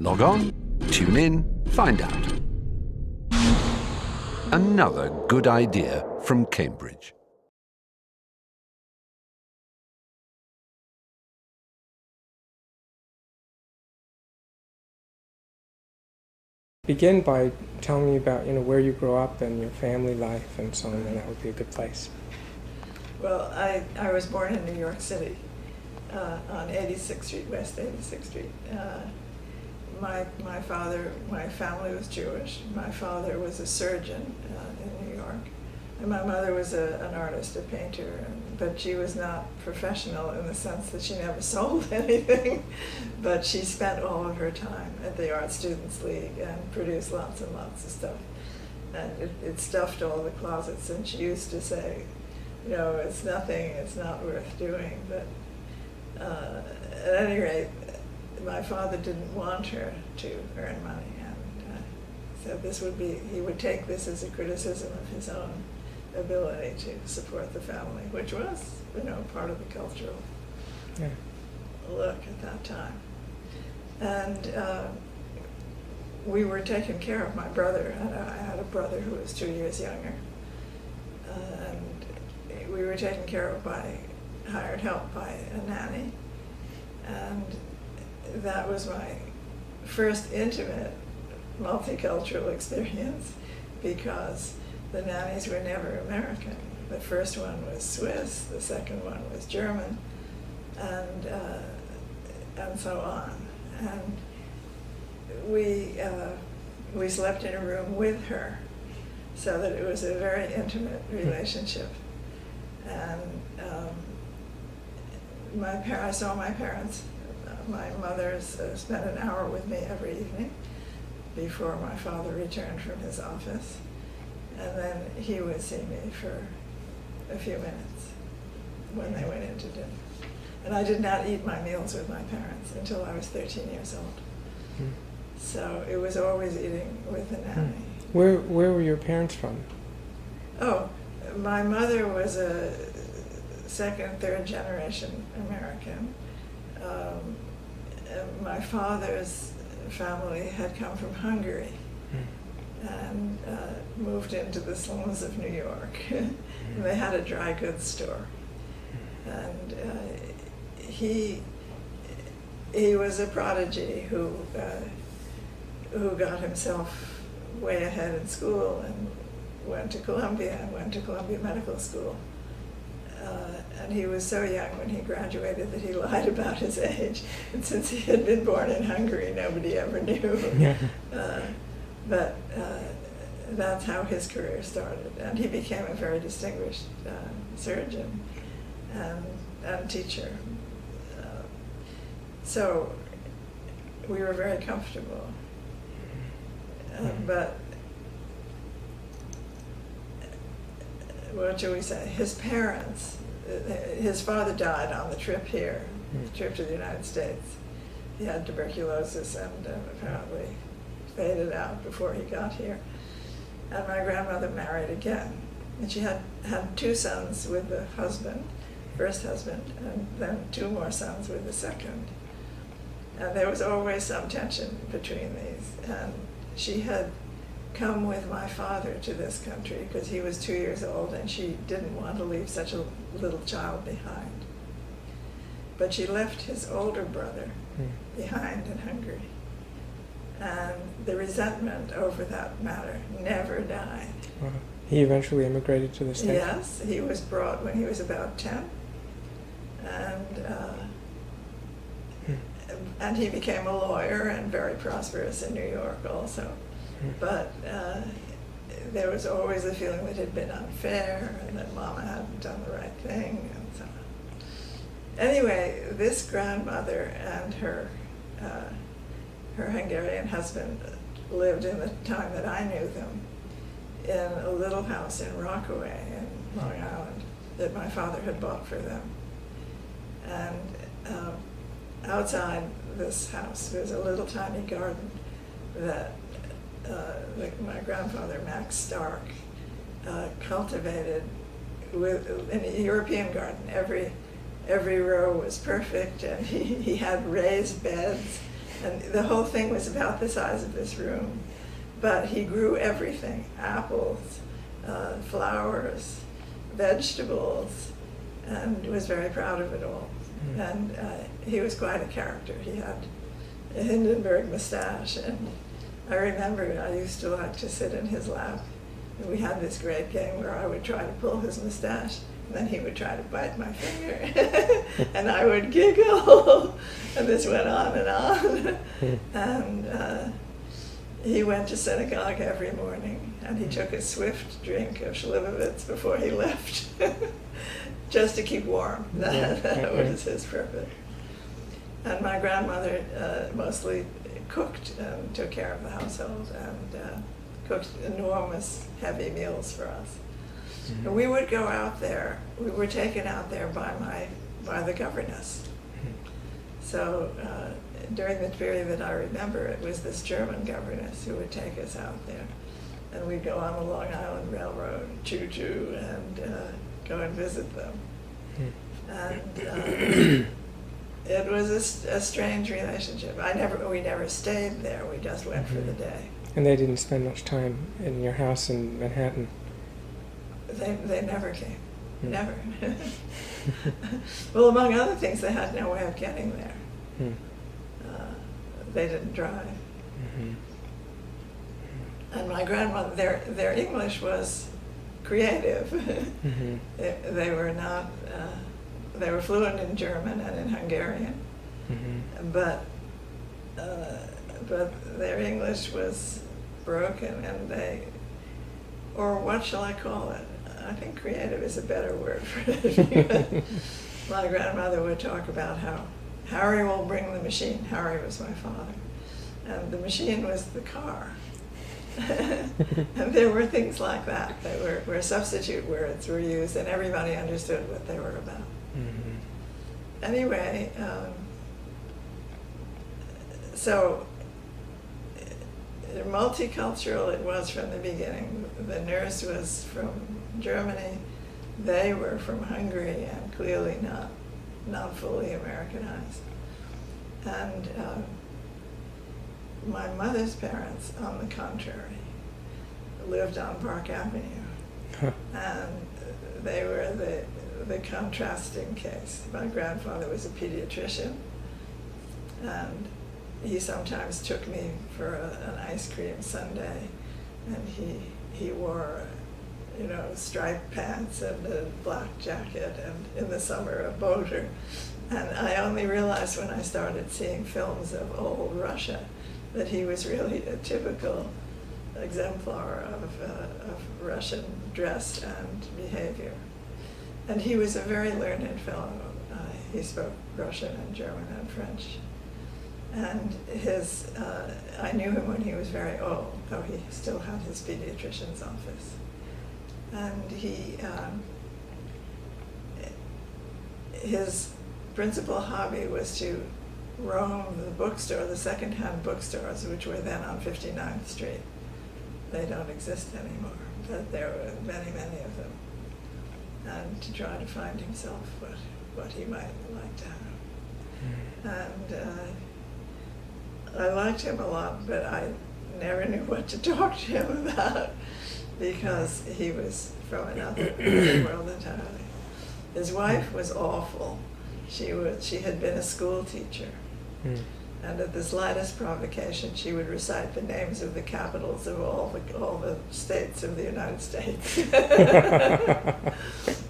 Log on, tune in, find out. Another good idea from Cambridge. Begin by telling me about where you grew up and your family life and so on, and that would be a good place. Well, I was born in New York City on 86th Street, West 86th Street. My family was Jewish. My father was a surgeon in New York. And my mother was an artist, a painter, but she was not professional in the sense that she never sold anything. But she spent all of her time at the Art Students League and produced lots and lots of stuff. And it stuffed all the closets, and she used to say, it's nothing, it's not worth doing. But at any rate, my father didn't want her to earn money, and so he would take this as a criticism of his own ability to support the family, which was, part of the cultural look at that time. And we were taken care of, my brother, and I had a brother who was 2 years younger, and we were taken care of hired help by a nanny, and that was my first intimate multicultural experience, because the nannies were never American. The first one was Swiss, the second one was German, and so on. And we slept in a room with her, so that it was a very intimate relationship. And I saw my parents. My mother spent an hour with me every evening before my father returned from his office. And then he would see me for a few minutes when they went into dinner. And I did not eat my meals with my parents until I was 13 years old. Mm. So it was always eating with a nanny. Where were your parents from? Oh, my mother was a second, third generation American. My father's family had come from Hungary and moved into the slums of New York. They had a dry goods store. And he was a prodigy who got himself way ahead in school and went to Columbia Medical School. And he was so young when he graduated that he lied about his age. And since he had been born in Hungary, nobody ever knew. But that's how his career started. And he became a very distinguished surgeon and teacher. So we were very comfortable. But what shall we say? His parents, his father died on the trip here, the trip to the United States. He had tuberculosis and apparently faded out before he got here. And my grandmother married again. And she had two sons with the first husband, and then two more sons with the second. And there was always some tension between these. And she had come with my father to this country because he was 2 years old and she didn't want to leave such a little child behind. But she left his older brother behind in Hungary. And the resentment over that matter never died. He eventually immigrated to the States? Yes, he was brought when he was about 10. And he became a lawyer and very prosperous in New York also. But there was always a feeling that it had been unfair and that Mama hadn't done the right thing and so on. Anyway, this grandmother and her Hungarian husband lived in the time that I knew them in a little house in Rockaway in Long Island that my father had bought for them. And outside this house was a little tiny garden that my grandfather, Max Stark, cultivated in a European garden. Every row was perfect, and he had raised beds And the whole thing was about the size of this room. But he grew everything, apples, flowers, vegetables, and was very proud of it all. And he was quite a character. He had a Hindenburg mustache, and I remember I used to like to sit in his lap. And we had this great game where I would try to pull his mustache, and then he would try to bite my finger, and I would giggle, and this went on and on. And he went to synagogue every morning, and he took a swift drink of Shlivovitz before he left, just to keep warm. That was his purpose. And my grandmother mostly cooked and took care of the household, and cooked enormous heavy meals for us. And we would go out there. We were taken out there by the governess. So during the period that I remember, it was this German governess who would take us out there, and we'd go on the Long Island Railroad, choo-choo, and go and visit them. And it was a strange relationship. We never stayed there. We just went for the day. And they didn't spend much time in your house in Manhattan? They never came. Never. Well, among other things, they had no way of getting there. They didn't drive. And my grandmother, their English was creative. They were not, they were fluent in German and in Hungarian, but their English was broken, and or what shall I call it? I think creative is a better word for it. My grandmother would talk about how Harry will bring the machine. Harry was my father. And the machine was the car. And there were things like that where substitute words were used, and everybody understood what they were about. Anyway, so multicultural it was from the beginning. The nurse was from Germany. They were from Hungary, and clearly not fully Americanized. And my mother's parents, on the contrary, lived on Park Avenue. And they were the contrasting case. My grandfather was a pediatrician, and he sometimes took me for an ice cream sundae, and he wore, striped pants and a black jacket, and in the summer a boater. And I only realized when I started seeing films of old Russia that he was really a typical exemplar of Russian dress and behavior. And he was a very learned fellow. He spoke Russian and German and French. And I knew him when he was very old, though he still had his pediatrician's office. And his principal hobby was to roam the bookstore, the second-hand bookstores, which were then on 59th Street. They don't exist anymore, but there were many, many of them. And to try to find himself what he might like to have. And I liked him a lot, but I never knew what to talk to him about, because he was from another world entirely. His wife was awful. She had been a school teacher, and at the slightest provocation, she would recite the names of the capitals of all the states of the United States,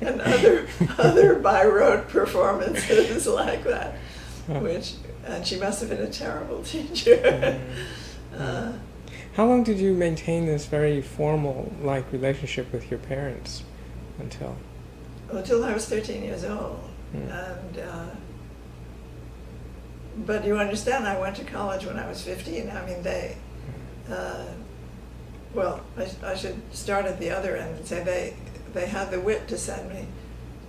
and other by rote performances like that, and she must have been a terrible teacher. How long did you maintain this very formal relationship with your parents until? Until I was 13 years old. And but you understand, I went to college when I was 15. I mean, I should start at the other end and say they had the wit to send me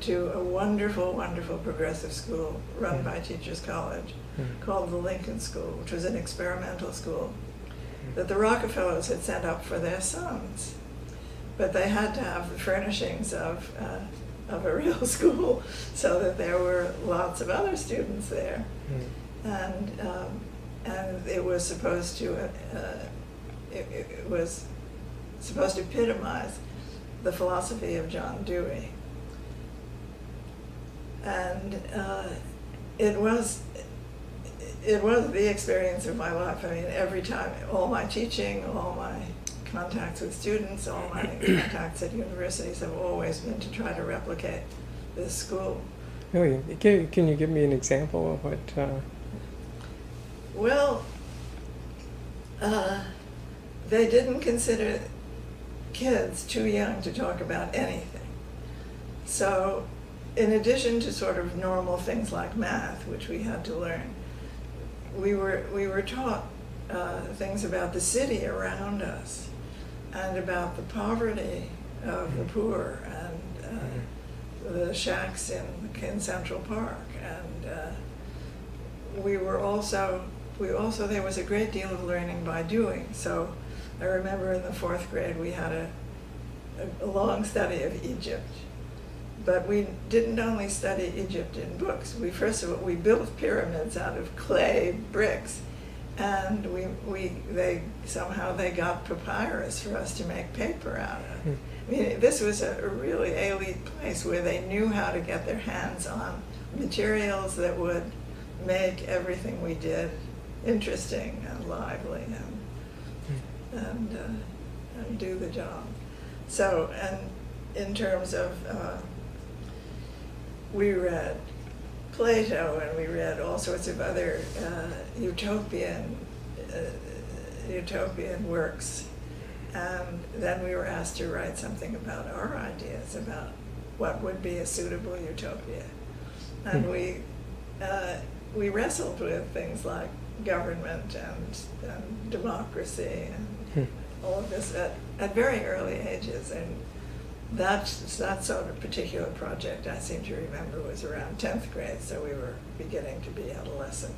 to a wonderful, wonderful progressive school run by Teachers College called the Lincoln School, which was an experimental school that the Rockefellers had sent up for their sons. But they had to have the furnishings of a real school, so that there were lots of other students there. And and it was supposed to it was supposed to epitomize the philosophy of John Dewey. And it was the experience of my life. I mean, every time, all my teaching, all my contacts with students, all my contacts at universities have always been to try to replicate this school. Really? Can you give me an example of what? Well, they didn't consider kids too young to talk about anything. So, in addition to sort of normal things like math, which we had to learn, we were taught things about the city around us, and about the poverty of the poor, and the shacks in Central Park, and there was a great deal of learning by doing. So I remember in the 4th grade we had a long study of Egypt. But we didn't only study Egypt in books. We built pyramids out of clay bricks, and they somehow got papyrus for us to make paper out of. I mean, this was a really elite place where they knew how to get their hands on materials that would make everything we did interesting and lively and do the job. So, and in terms of we read Plato, and we read all sorts of other utopian works, and then we were asked to write something about our ideas about what would be a suitable utopia, and we wrestled with things like government and democracy and all of this at very early ages. And that sort of particular project, I seem to remember, was around 10th grade, so we were beginning to be adolescent.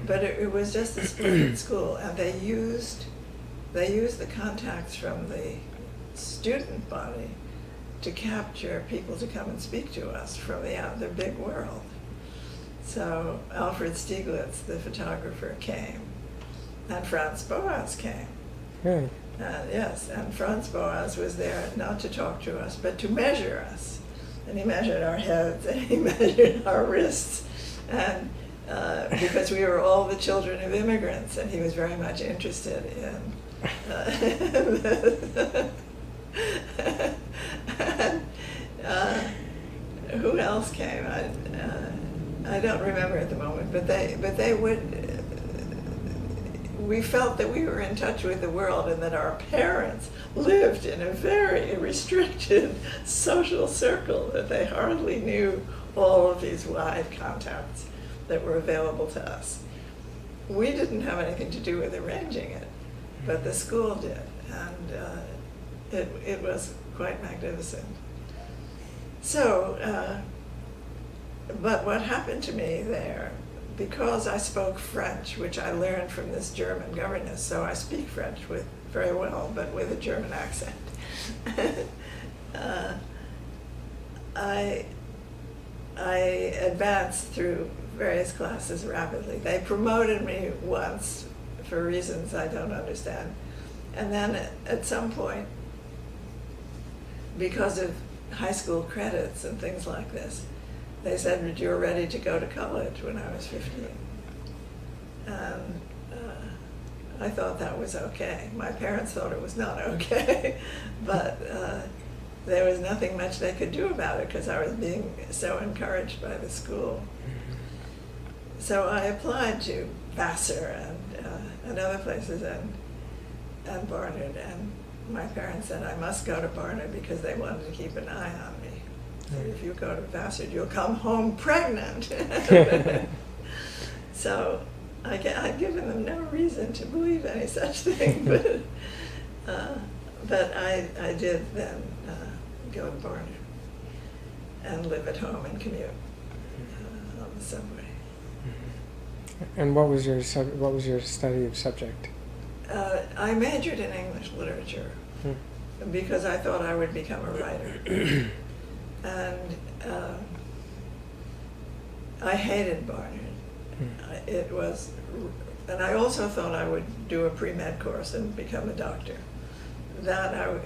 But it was just a splendid school, and they used the contacts from the student body to capture people to come and speak to us from the big world. So Alfred Stieglitz, the photographer, came, and Franz Boas came. Really? Yes, and Franz Boas was there not to talk to us, but to measure us. And he measured our heads, and he measured our wrists, and because we were all the children of immigrants, and he was very much interested in who else came? I don't remember at the moment, but they would. We felt that we were in touch with the world, and that our parents lived in a very restricted social circle, that they hardly knew all of these wide contacts that were available to us. We didn't have anything to do with arranging it, but the school did, and it was quite magnificent. So, but what happened to me there, because I spoke French, which I learned from this German governess, so I speak French very well, but with a German accent. I advanced through various classes rapidly. They promoted me once for reasons I don't understand. And then at some point, because of high school credits and things like this, they said that you're ready to go to college when I was 15. And I thought that was okay. My parents thought it was not okay, but there was nothing much they could do about it because I was being so encouraged by the school. So I applied to Vassar and other places and Barnard, and my parents said I must go to Barnard because they wanted to keep an eye on me. So if you go to Vassar, you'll come home pregnant. So I'd given them no reason to believe any such thing, but I did then go to Barnard and live at home and commute on the subway. And what was your study of subject? I majored in English literature because I thought I would become a writer. And I hated Barnard. it was, and I also thought I would do a pre-med course and become a doctor. That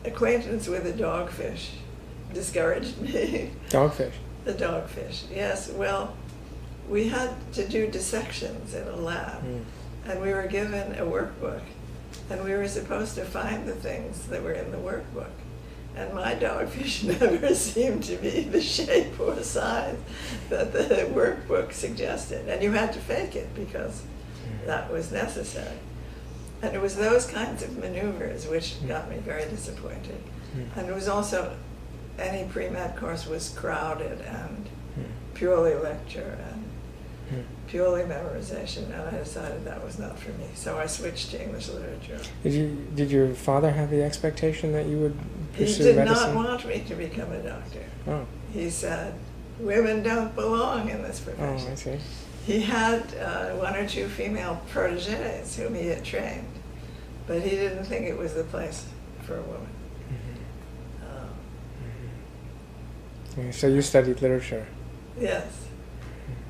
acquaintance with the dogfish discouraged me. Dogfish? The dogfish, yes. Well, we had to do dissections in a lab, and we were given a workbook, and we were supposed to find the things that were in the workbook. And my dogfish never seemed to be the shape or size that the workbook suggested. And you had to fake it because that was necessary. And it was those kinds of maneuvers which got me very disappointed. And it was also, any pre-med course was crowded and purely lecture and purely memorization, and I decided that was not for me. So I switched to English literature. Did your father have the expectation that you would pursue He did medicine? not want me to become a doctor. Oh. He said, women don't belong in this profession. Oh, I see. He had one or two female proteges whom he had trained, but he didn't think it was the place for a woman. Yeah, so you studied literature. Yes.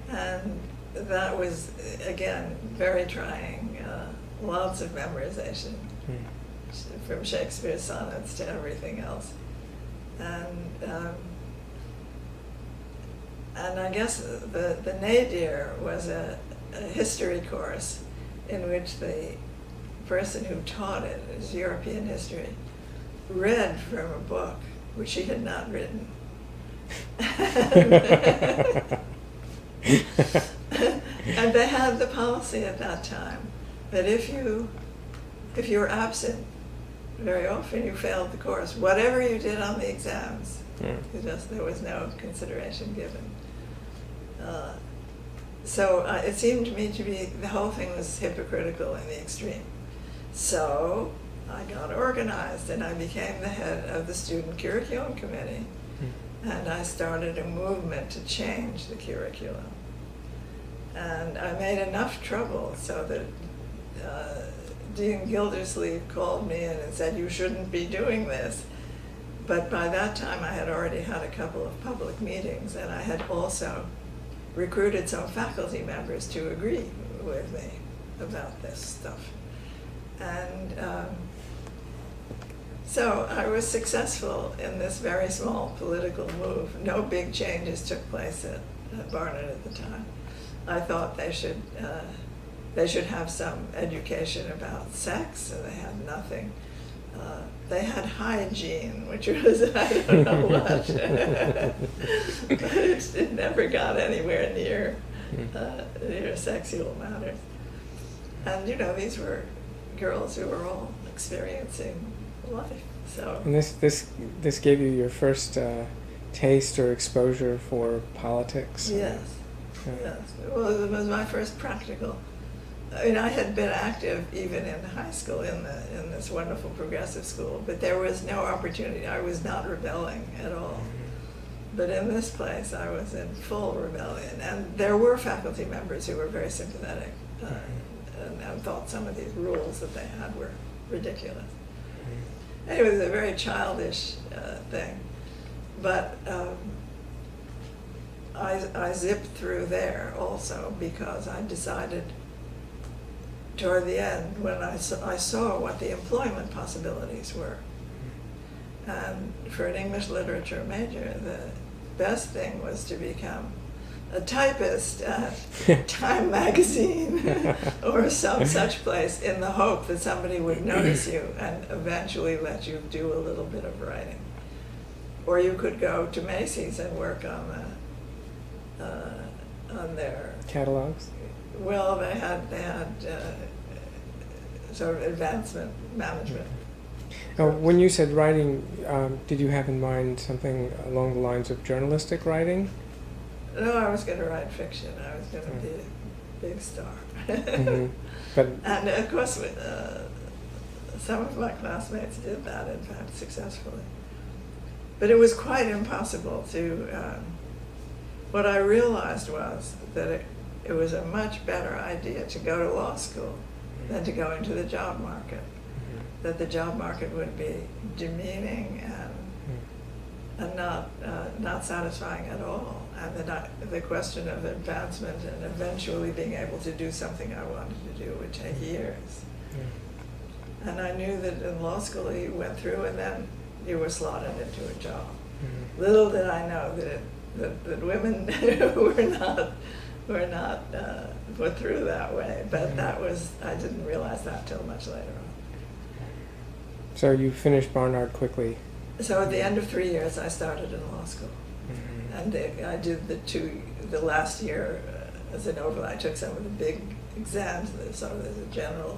And that was, again, very trying. Lots of memorization, from Shakespeare's sonnets to everything else. And I guess the nadir was a history course in which the person who taught it, as European history, read from a book which he had not written. And they had the policy at that time that if you were absent very often, you failed the course, whatever you did on the exams. There was no consideration given. So it seemed to me to be, the whole thing was hypocritical in the extreme. So I got organized and I became the head of the student curriculum committee. And I started a movement to change the curriculum. And I made enough trouble so that Dean Gildersleeve called me in and said, you shouldn't be doing this. But by that time I had already had a couple of public meetings, and I had also recruited some faculty members to agree with me about this stuff. And so I was successful in this very small political move. No big changes took place at Barnet at the time. I thought they should have some education about sex, and they had nothing. They had hygiene, which was, I don't know what. But it never got anywhere near sexual matters. And these were girls who were all experiencing life. So. And this gave you your first taste or exposure for politics? Yes. Yes. Well, it was my first practical. I mean, I had been active even in high school in this wonderful progressive school, but there was no opportunity. I was not rebelling at all. But in this place, I was in full rebellion, and there were faculty members who were very sympathetic and thought some of these rules that they had were ridiculous. Anyway, it was a very childish thing, but I zipped through there also because I decided toward the end, when I saw what the employment possibilities were. And for an English literature major, the best thing was to become a typist at Time magazine or some such place, in the hope that somebody would notice you and eventually let you do a little bit of writing. Or you could go to Macy's and work on their catalogs. Well, they had sort of advancement management. Now, when you said writing, did you have in mind something along the lines of journalistic writing? No, I was going to write fiction. I was going to be a big star. But and of course, some of my classmates did that, in fact, successfully. But it was quite impossible to. What I realized was that it was a much better idea to go to law school than to go into the job market. That the job market would be demeaning and not satisfying at all. and the question of advancement and eventually being able to do something I wanted to do would take years. Yeah. And I knew that in law school you went through and then you were slotted into a job. Little did I know that women were not put through that way, but I didn't realize that till much later on. So you finished Barnard quickly. So at the end of 3 years, I started in law school, and I did the last year as an overlay. I took some of the big exams. There's a general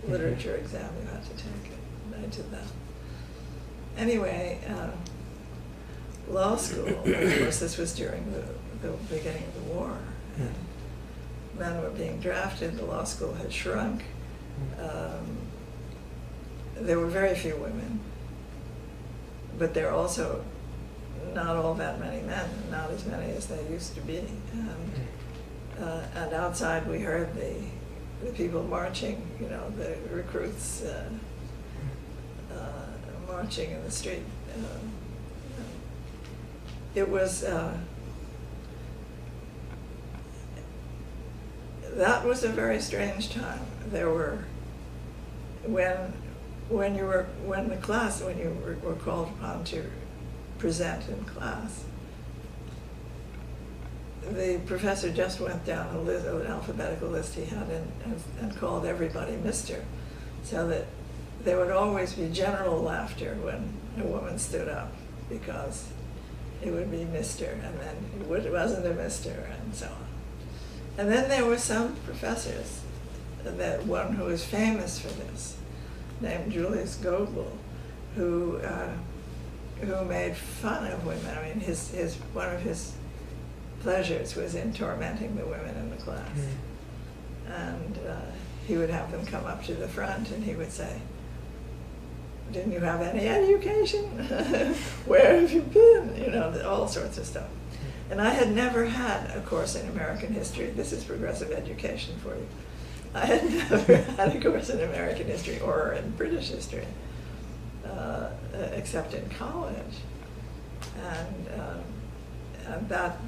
literature exam you had to take, and I did that. Anyway, law school, of course, this was during the beginning of the war, and men were being drafted. The law school had shrunk. There were very few women, but there are also not all that many men, not as many as there used to be. And outside we heard the people marching, the recruits marching in the street. It was, that was a very strange time. There were, when you were called upon to present in class, the professor just went down an alphabetical list he had and called everybody Mr. So that there would always be general laughter when a woman stood up, because it would be Mr. and then it wasn't a Mr. and so on. And then there were some professors, that one who was famous for this, named Julius Goebel, who made fun of women. I mean, one of his pleasures was in tormenting the women in the class. And he would have them come up to the front and he would say, "Didn't you have any education? Where have you been?" All sorts of stuff. And I had never had a course in American history. This is progressive education for you. I had never had a course in American history or in British history, except in college. And that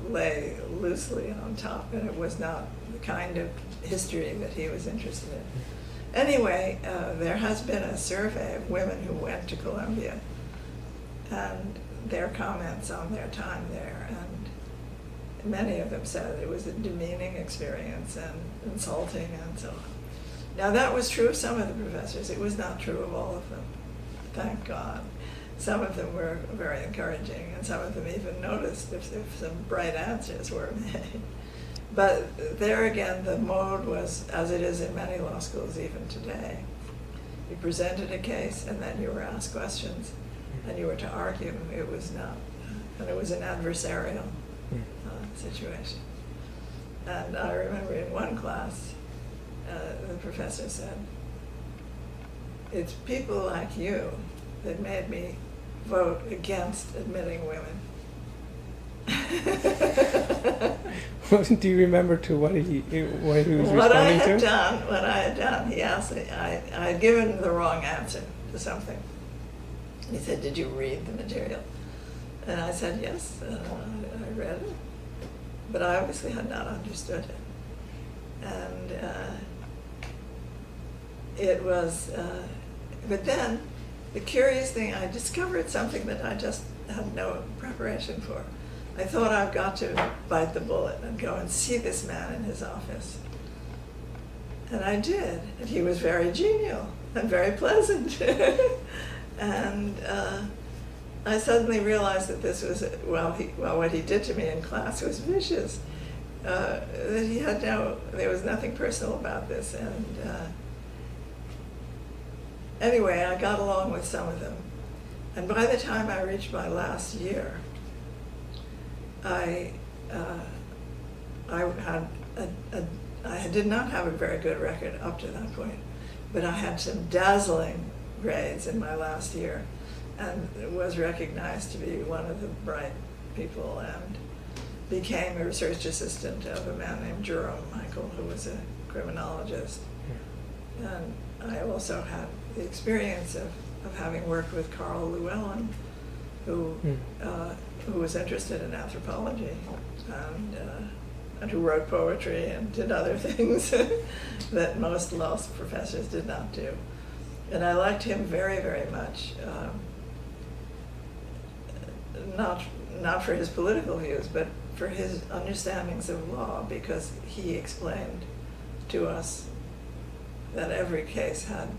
lay loosely on top, and it was not the kind of history that he was interested in. Anyway, there has been a survey of women who went to Columbia and their comments on their time there, and many of them said it was a demeaning experience and insulting and so on. Now that was true of some of the professors. It was not true of all of them, thank God. Some of them were very encouraging, and some of them even noticed if some bright answers were made. But there again, the mode was, as it is in many law schools even today, you presented a case and then you were asked questions and you were to argue. It was not, and it was an adversarial situation. And I remember in one class, the professor said, "It's people like you that made me vote against admitting women." Do you remember what he was responding to? What I had done, he asked me, I had given the wrong answer to something. He said, "Did you read the material?" And I said, "Yes, I read it." But I obviously had not understood it. And it was, but then the curious thing, I discovered something that I just had no preparation for. I thought I've got to bite the bullet and go and see this man in his office. And I did, and he was very genial and very pleasant. And I suddenly realized that this was, what he did to me in class was vicious. That he had there was nothing personal about this. And anyway, I got along with some of them. And by the time I reached my last year, I did not have a very good record up to that point, but I had some dazzling grades in my last year and was recognized to be one of the bright people and became a research assistant of a man named Jerome Michael, who was a criminologist. And I also had the experience of having worked with Carl Llewellyn who was interested in anthropology and who wrote poetry and did other things that most law professors did not do. And I liked him very, very much, not for his political views, but for his understandings of law, because he explained to us that every case had,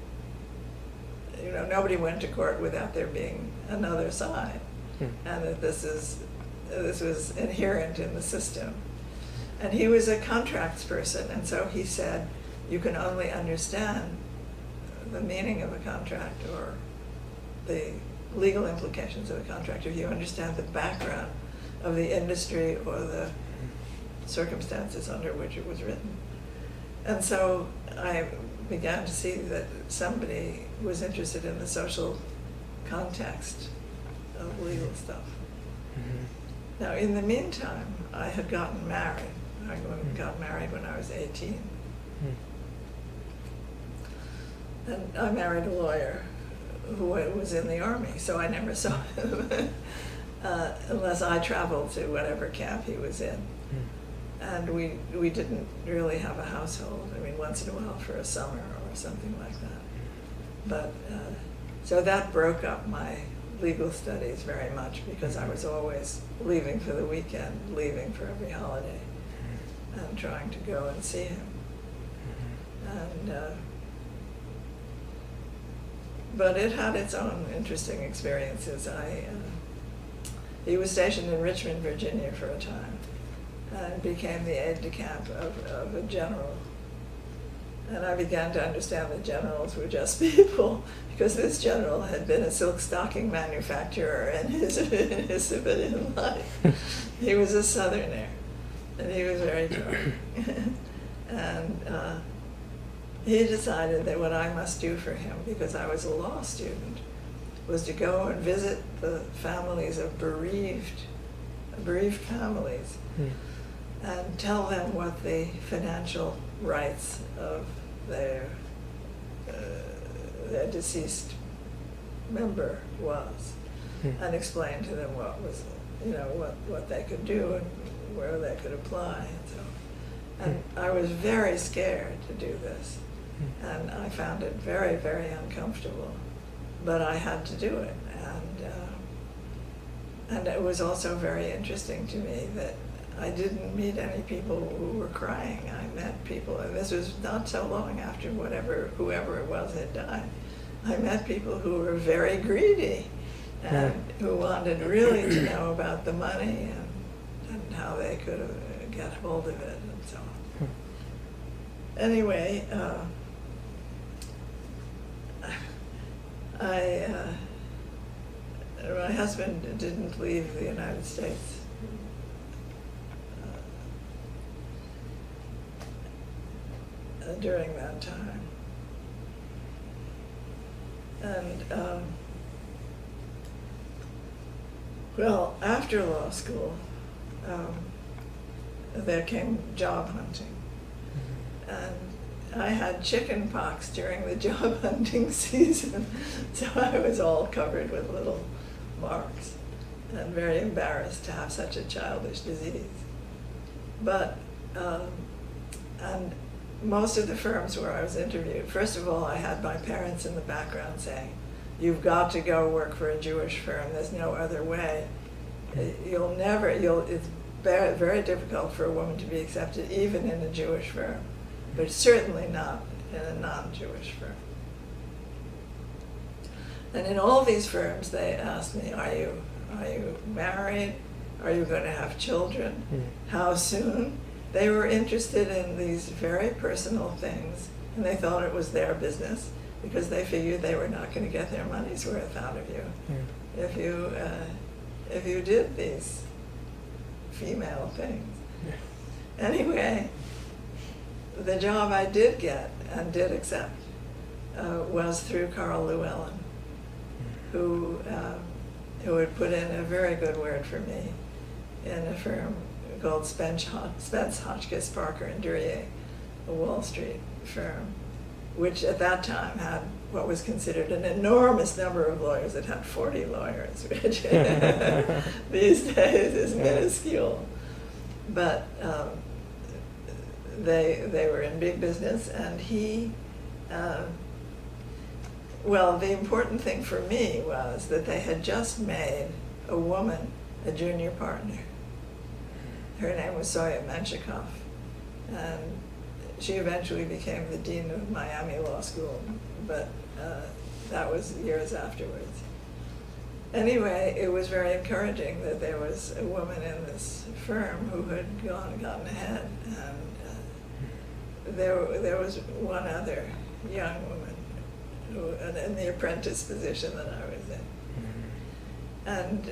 nobody went to court without there being another side, and that this was inherent in the system. And he was a contracts person, and so he said, you can only understand the meaning of a contract or the legal implications of a contract if you understand the background of the industry or the circumstances under which it was written. And so I began to see that somebody was interested in the social context of legal stuff. Mm-hmm. Now, in the meantime, I had gotten married. I got married when I was 18. Mm-hmm. And I married a lawyer who was in the Army, so I never saw him unless I traveled to whatever camp he was in. And we didn't really have a household. I mean, once in a while for a summer or something like that. But so that broke up my legal studies very much, because I was always leaving for the weekend, leaving for every holiday, and trying to go and see him. And but it had its own interesting experiences. He was stationed in Richmond, Virginia for a time, and became the aide-de-camp of a general. And I began to understand that generals were just people, because this general had been a silk stocking manufacturer in his civilian life. He was a Southerner, and he was very charming. And he decided that what I must do for him, because I was a law student, was to go and visit the families of bereaved families, and tell them what the financial rights of their deceased member was, and explain to them what was, what they could do and where they could apply. And I was very scared to do this, and I found it very, very uncomfortable, but I had to do it. And it was also very interesting to me that I didn't meet any people who were crying. I met people, and this was not so long after whoever it was had died. I met people who were very greedy and who wanted really to know about the money and how they could get hold of it and so on. Anyway, my husband didn't leave the United States during that time. And well, after law school, there came job hunting. And I had chicken pox during the job hunting season, so I was all covered with little marks and very embarrassed to have such a childish disease. But, and most of the firms where I was interviewed, first of all, I had my parents in the background saying, you've got to go work for a Jewish firm, there's no other way. It's very, very difficult for a woman to be accepted even in a Jewish firm, but certainly not in a non-Jewish firm. And in all these firms, they asked me, are you married? Are you going to have children? How soon? They were interested in these very personal things, and they thought it was their business, because they figured they were not going to get their money's worth out of you if you did these female things. Anyway, the job I did get and did accept was through Carl Llewellyn, who had put in a very good word for me in a firm called Spence, Hotchkiss, Parker and Duryea, a Wall Street firm, which at that time had what was considered an enormous number of lawyers. It had 40 lawyers, which these days is minuscule. But they were in big business, and he, well, the important thing for me was that they had just made a woman a junior partner. Her name was Soya Menshikov, and she eventually became the dean of Miami Law School, but that was years afterwards. Anyway, it was very encouraging that there was a woman in this firm who had gotten ahead, and there was one other young woman who, in the apprentice position that I was in. And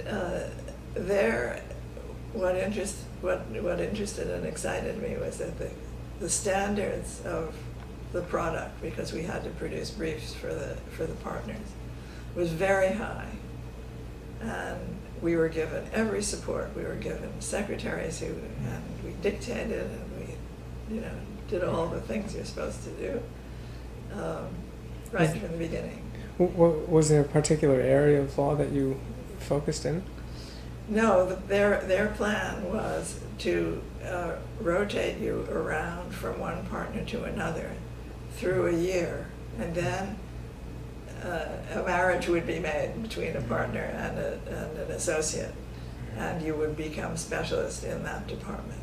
there, what interested and excited me was that the standards of the product, because we had to produce briefs for the partners, was very high. And we were given every support. We were given secretaries and we dictated, and we, did all the things you're supposed to do, right from the beginning. Was there a particular area of law that you focused in? No, their plan was to rotate you around from one partner to another through a year, and then a marriage would be made between a partner and an associate, and you would become specialist in that department.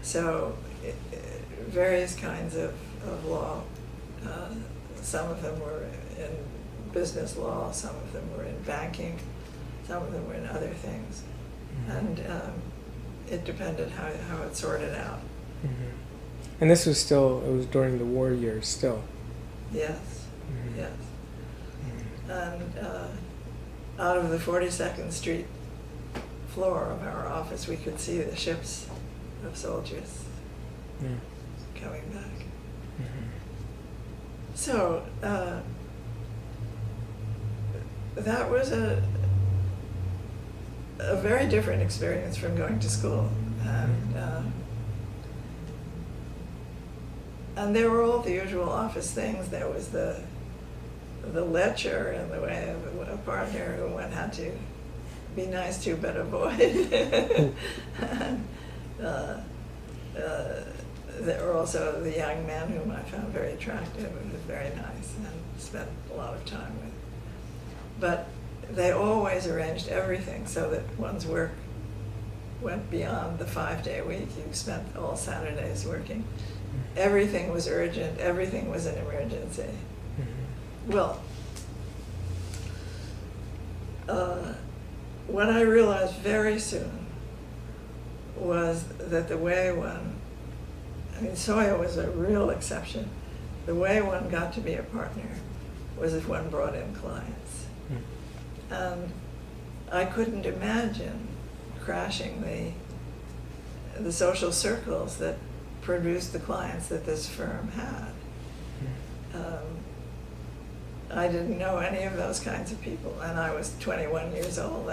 So various kinds of law, some of them were in business law, some of them were in banking, some of them were in other things, and it depended how it sorted out. And this was still, it was during the war years still? Yes, yes. And out of the 42nd Street floor of our office, we could see the ships of soldiers coming back. So that was a very different experience from going to school, and there were all the usual office things. There was the lecher in the way of a partner who one had to be nice to but avoid. And, there were also the young men whom I found very attractive and was very nice and spent a lot of time with. But they always arranged everything so that one's work went beyond the 5-day week. You spent all Saturdays working. Everything was urgent. Everything was an emergency. Well, what I realized very soon was that the way Soya was a real exception. The way one got to be a partner was if one brought in clients. And I couldn't imagine crashing the social circles that produced the clients that this firm had. I didn't know any of those kinds of people, and I was 21 years old.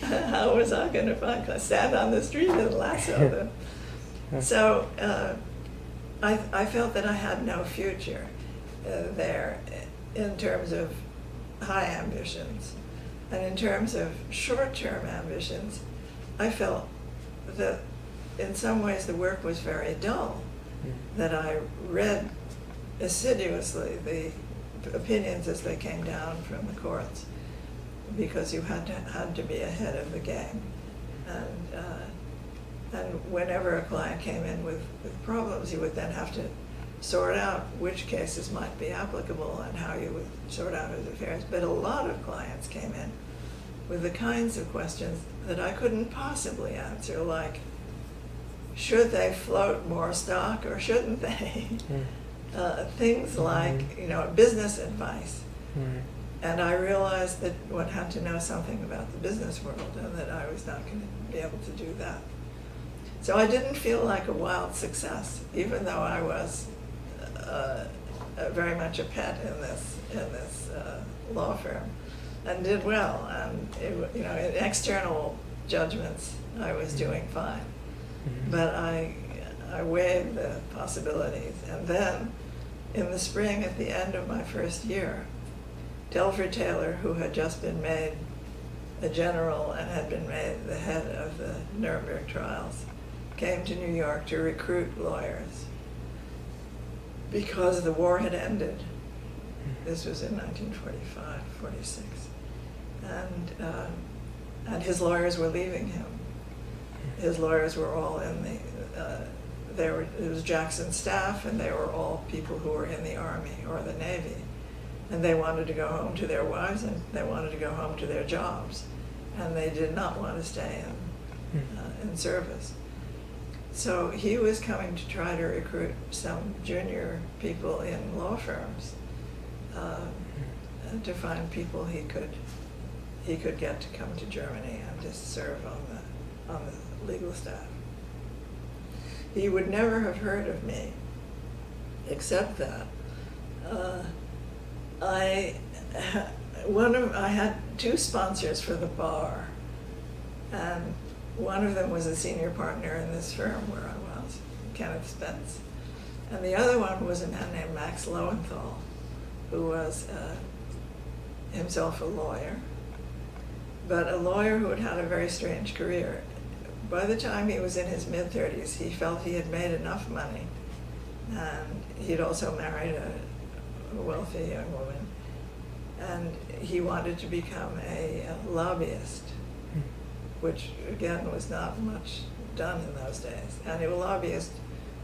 How was I going to stand on the street and lasso them? So I felt that I had no future there in terms of high ambitions. And in terms of short-term ambitions, I felt that in some ways the work was very dull, that I read assiduously the opinions as they came down from the courts, because you had to be ahead of the game. And whenever a client came in with problems, you would then have to sort out which cases might be applicable and how you would sort out his affairs. But a lot of clients came in with the kinds of questions that I couldn't possibly answer, like, should they float more stock or shouldn't they? Things like, business advice. And I realized that one had to know something about the business world, and that I was not going to be able to do that. So I didn't feel like a wild success, even though I was very much a pet in this law firm, and did well. And in external judgments, I was doing fine. But I I weighed the possibilities. And then, in the spring, at the end of my first year, Delford Taylor, who had just been made a general and had been made the head of the Nuremberg trials, came to New York to recruit lawyers because the war had ended. This was in 1945, 46. And his lawyers were leaving him. His lawyers were all in the, it was Jackson's staff, and they were all people who were in the Army or the Navy. And they wanted to go home to their wives, and they wanted to go home to their jobs. And they did not want to stay in service. So he was coming to try to recruit some junior people in law firms to find people he could get to come to Germany and to serve on the legal staff. He would never have heard of me, except that I had two sponsors for the bar, and one of them was a senior partner in this firm where I was, Kenneth Spence, and the other one was a man named Max Lowenthal, who was himself a lawyer, but a lawyer who had had a very strange career. By the time he was in his mid-30s, he felt he had made enough money, and he'd also married a wealthy young woman, and he wanted to become a lobbyist, which again was not much done in those days, and he was a lobbyist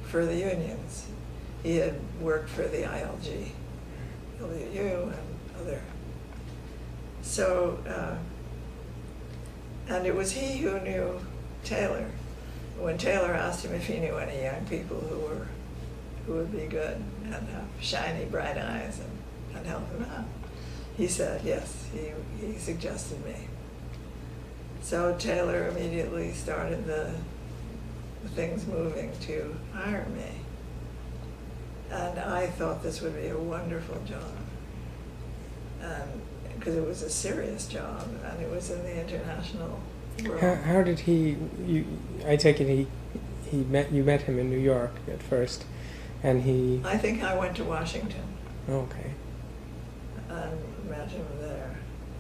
for the unions. He had worked for the ILG, LUU, and other. So, and it was he who knew Taylor. When Taylor asked him if he knew any young people who would be good and have shiny, bright eyes and help him out, he said yes. He suggested me. So Taylor immediately started the things moving to hire me. And I thought this would be a wonderful job. And because it was a serious job, and it was in the international world. How did I take it you met him in New York at first, and he... I think I went to Washington. Okay. And met him there.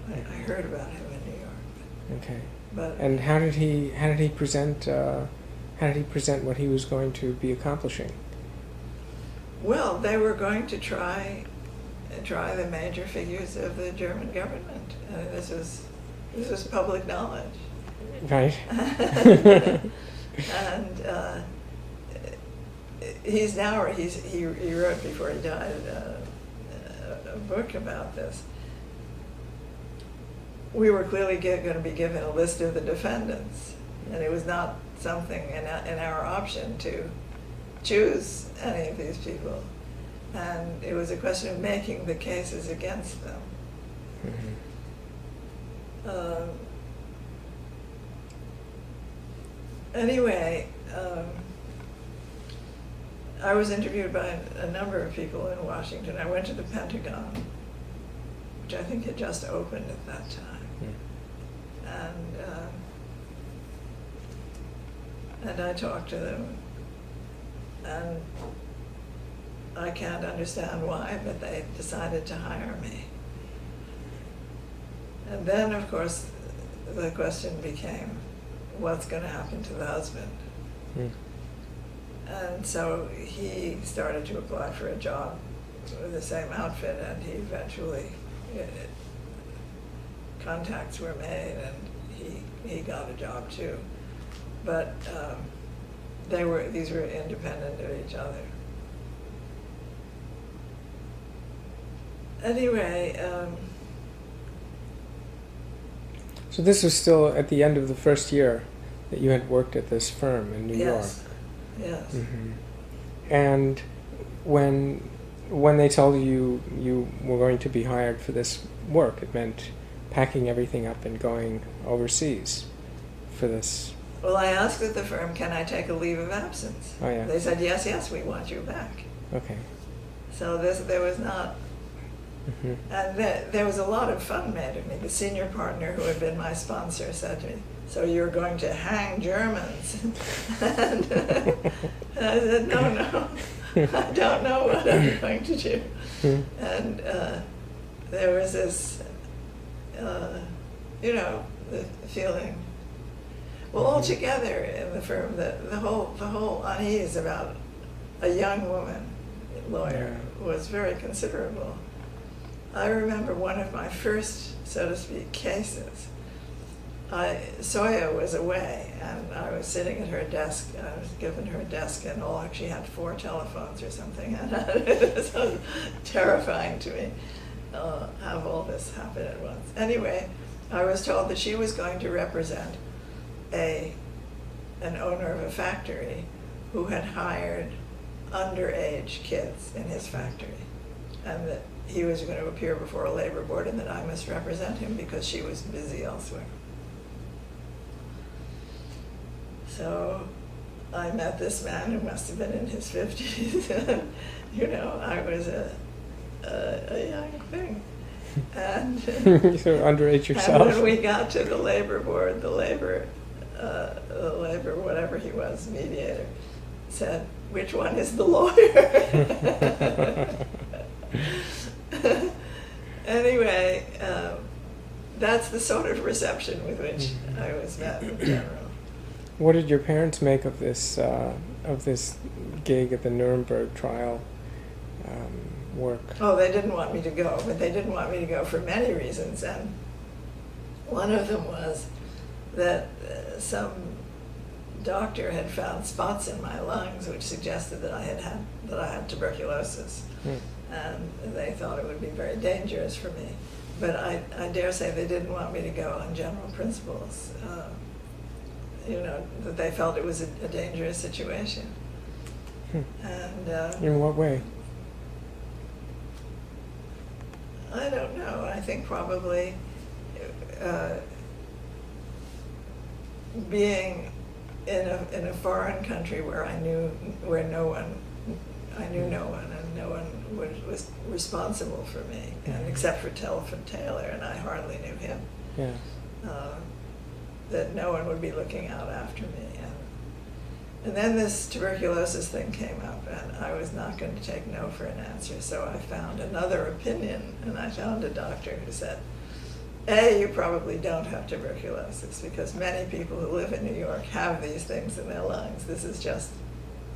I heard about him in New York. Okay. But and how did he present what he was going to be accomplishing? well, they were going to try the major figures of the German government. This was public knowledge. Right. And he wrote before he died a book about this. We were clearly going to be given a list of the defendants, and it was not something in our option to choose any of these people. And it was a question of making the cases against them. Mm-hmm. Anyway, I was interviewed by a number of people in Washington. I went to the Pentagon, which I think had just opened at that time. And I talked to them, and I can't understand why, but they decided to hire me. And then, of course, the question became, what's going to happen to the husband? Mm. And so he started to apply for a job with the same outfit, and he eventually, contacts were made, and he got a job too. But these were independent of each other. Anyway. So this was still at the end of the first year that you had worked at this firm in New York. Yes. Mm-hmm. And when they told you you were going to be hired for this work, it meant packing everything up and going overseas for this. Well, I asked at the firm, can I take a leave of absence? Oh, yeah. They said, yes, we want you back. Okay. So there was not, Mm-hmm. and there was a lot of fun made of me. The senior partner who had been my sponsor said to me, so you're going to hang Germans? and I said, no, I don't know what I'm going to do. And there was this, the feeling. Well, altogether in the firm, the whole unease about a young woman lawyer was very considerable. I remember one of my first, so to speak, cases. Soya was away, and I was sitting at her desk. I was given her a desk, and she had 4 telephones or something, and it was so terrifying to me have all this happen at once. Anyway, I was told that she was going to represent an owner of a factory who had hired underage kids in his factory, and that he was going to appear before a labor board, and that I must represent him because she was busy elsewhere. So I met this man who must have been in his 50s. I was a young thing. And so underage yourself. And when we got to the labor board, the labor whatever he was, mediator, said, "Which one is the lawyer?" Anyway, that's the sort of reception with which I was met in general. What did your parents make of this gig at the Nuremberg trial work? Oh, they didn't want me to go, but they didn't want me to go for many reasons, and one of them was that some doctor had found spots in my lungs which suggested that I had tuberculosis, and they thought it would be very dangerous for me. But I dare say they didn't want me to go on general principles. That they felt it was a dangerous situation. And in what way? I don't know. I think probably being in a foreign country where I knew no one, and no one was responsible for me, and except for Telford Taylor, and I hardly knew him. Yeah. That no one would be looking out after me. And then this tuberculosis thing came up, and I was not going to take no for an answer, so I found another opinion, and I found a doctor who said, you probably don't have tuberculosis, because many people who live in New York have these things in their lungs. This is just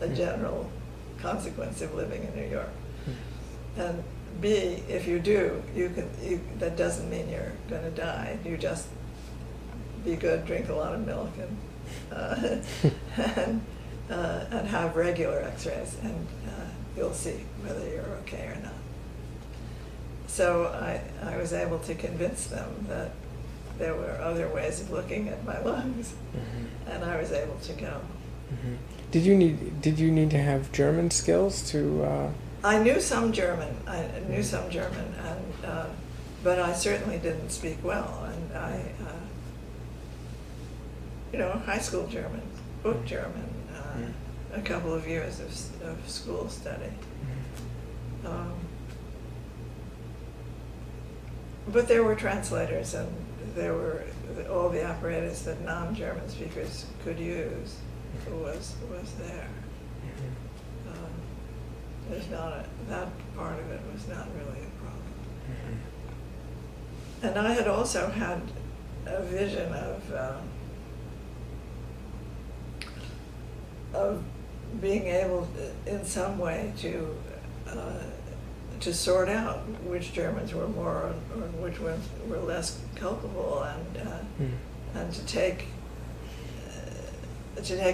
a general consequence of living in New York. And B, if you do, that doesn't mean you're going to die. You just be good, drink a lot of milk, and have regular X-rays, and you'll see whether you're okay or not. So I was able to convince them that there were other ways of looking at my lungs, and I was able to go. Did you need to have German skills to? I knew some German. But I certainly didn't speak well, and high school German, book German, a couple of years of school study. But there were translators, and there were all the apparatus that non-German speakers could use was there. That part of it was not really a problem. And I had also had a vision of being able, in some way, to sort out which Germans were more or which ones were less culpable, and to take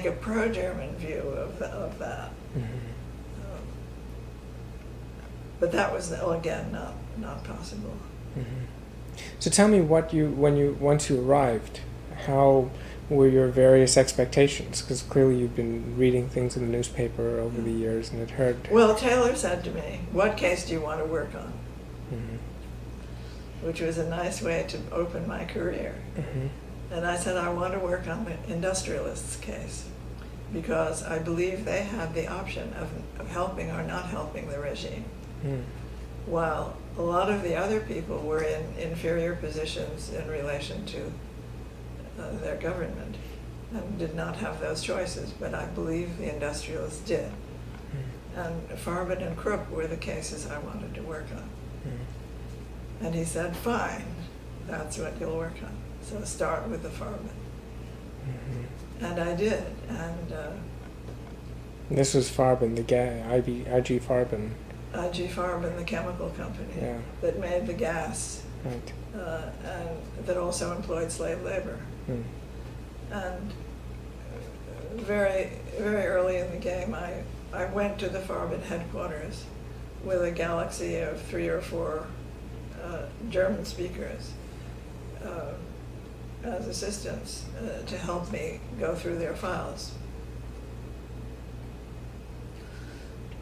a pro-German view of that. But that was, again, not possible. So tell me once you arrived, how were your various expectations? Because clearly you've been reading things in the newspaper over the years and had heard. Well, Taylor said to me, "What case do you want to work on?" Which was a nice way to open my career. And I said, I want to work on the industrialists' case, because I believe they had the option of helping or not helping the regime. While a lot of the other people were in inferior positions in relation to their government. and did not have those choices, but I believe the industrialists did. And Farben and Krupp were the cases I wanted to work on. And he said, fine, that's what you'll work on. So start with the Farben. And I did. And this was Farben, the guy, IG Farben. IG Farben, the chemical company that made the gas, Right. and that also employed slave labor. And very, very early in the game, I went to the Farben headquarters with a galaxy of 3 or 4 German speakers as assistants to help me go through their files.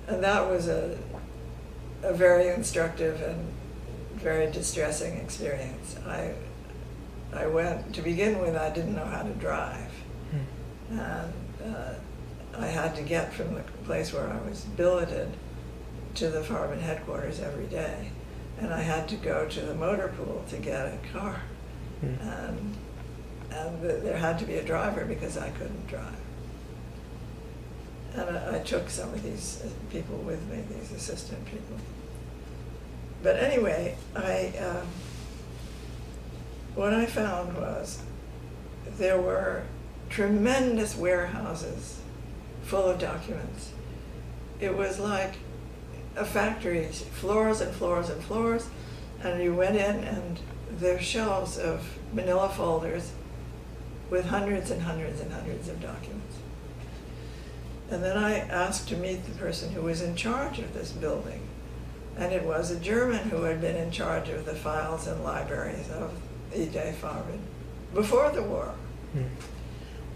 And that was a very instructive and very distressing experience. I went, to begin with, I didn't know how to drive. And I had to get from the place where I was billeted to the Farben headquarters every day. And I had to go to the motor pool to get a car. And there had to be a driver because I couldn't drive. And I took some of these people with me, these assistant people. But anyway, what I found was there were tremendous warehouses full of documents. It was like a factory, floors and floors and floors, and you went in and there were shelves of manila folders with hundreds and hundreds and hundreds of documents. And then I asked to meet the person who was in charge of this building. And it was a German who had been in charge of the files and libraries of IG Farben before the war.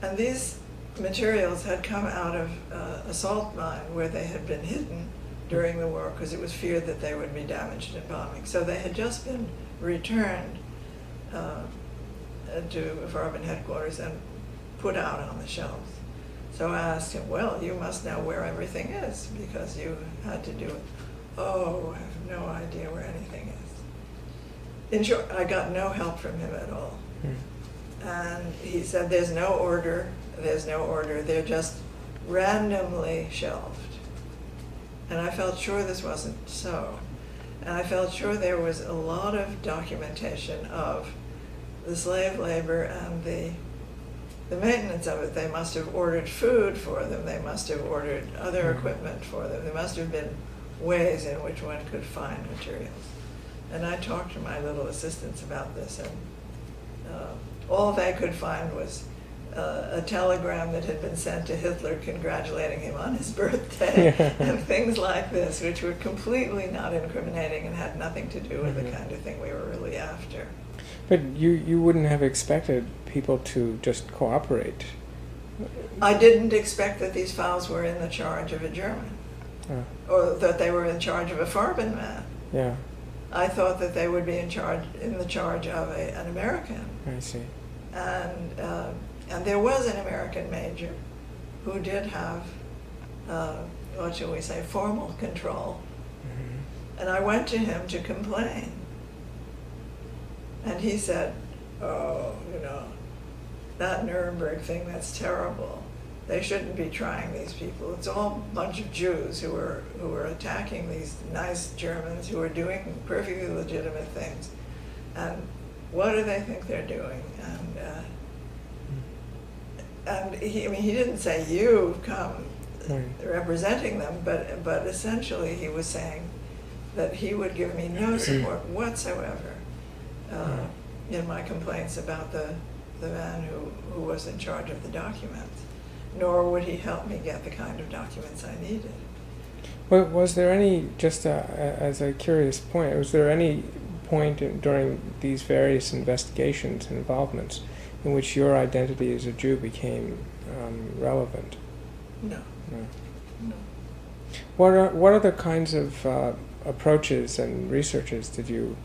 And these materials had come out of a salt mine where they had been hidden during the war because it was feared that they would be damaged in bombing. So they had just been returned to Farben headquarters and put out on the shelves. So I asked him, well, you must know where everything is because you had to do it. Oh, I have no idea where anything is. In short, I got no help from him at all. And he said, there's no order, they're just randomly shelved. And I felt sure this wasn't so. And I felt sure there was a lot of documentation of the slave labor and the maintenance of it. They must have ordered food for them, they must have ordered other equipment for them, there must have been ways in which one could find materials. And I talked to my little assistants about this, and all they could find was a telegram that had been sent to Hitler congratulating him on his birthday, and things like this, which were completely not incriminating and had nothing to do with the kind of thing we were really after. But you wouldn't have expected people to just cooperate. I didn't expect that these files were in the charge of a German. Or that they were in charge of a Farben man. Yeah. I thought that they would be in the charge of an American. I see. And there was an American major who did have, what shall we say, formal control. And I went to him to complain. And he said, oh, that Nuremberg thing, that's terrible. They shouldn't be trying these people. It's all a bunch of Jews who were attacking these nice Germans who are doing perfectly legitimate things. And what do they think they're doing? And he didn't say you come representing them, but essentially he was saying that he would give me no support whatsoever in my complaints about the man who was in charge of the documents. Nor would he help me get the kind of documents I needed. Well, was there any, just as a curious point, was there any point during these various investigations and involvements in which your identity as a Jew became relevant? No. What other kinds of approaches and researches did you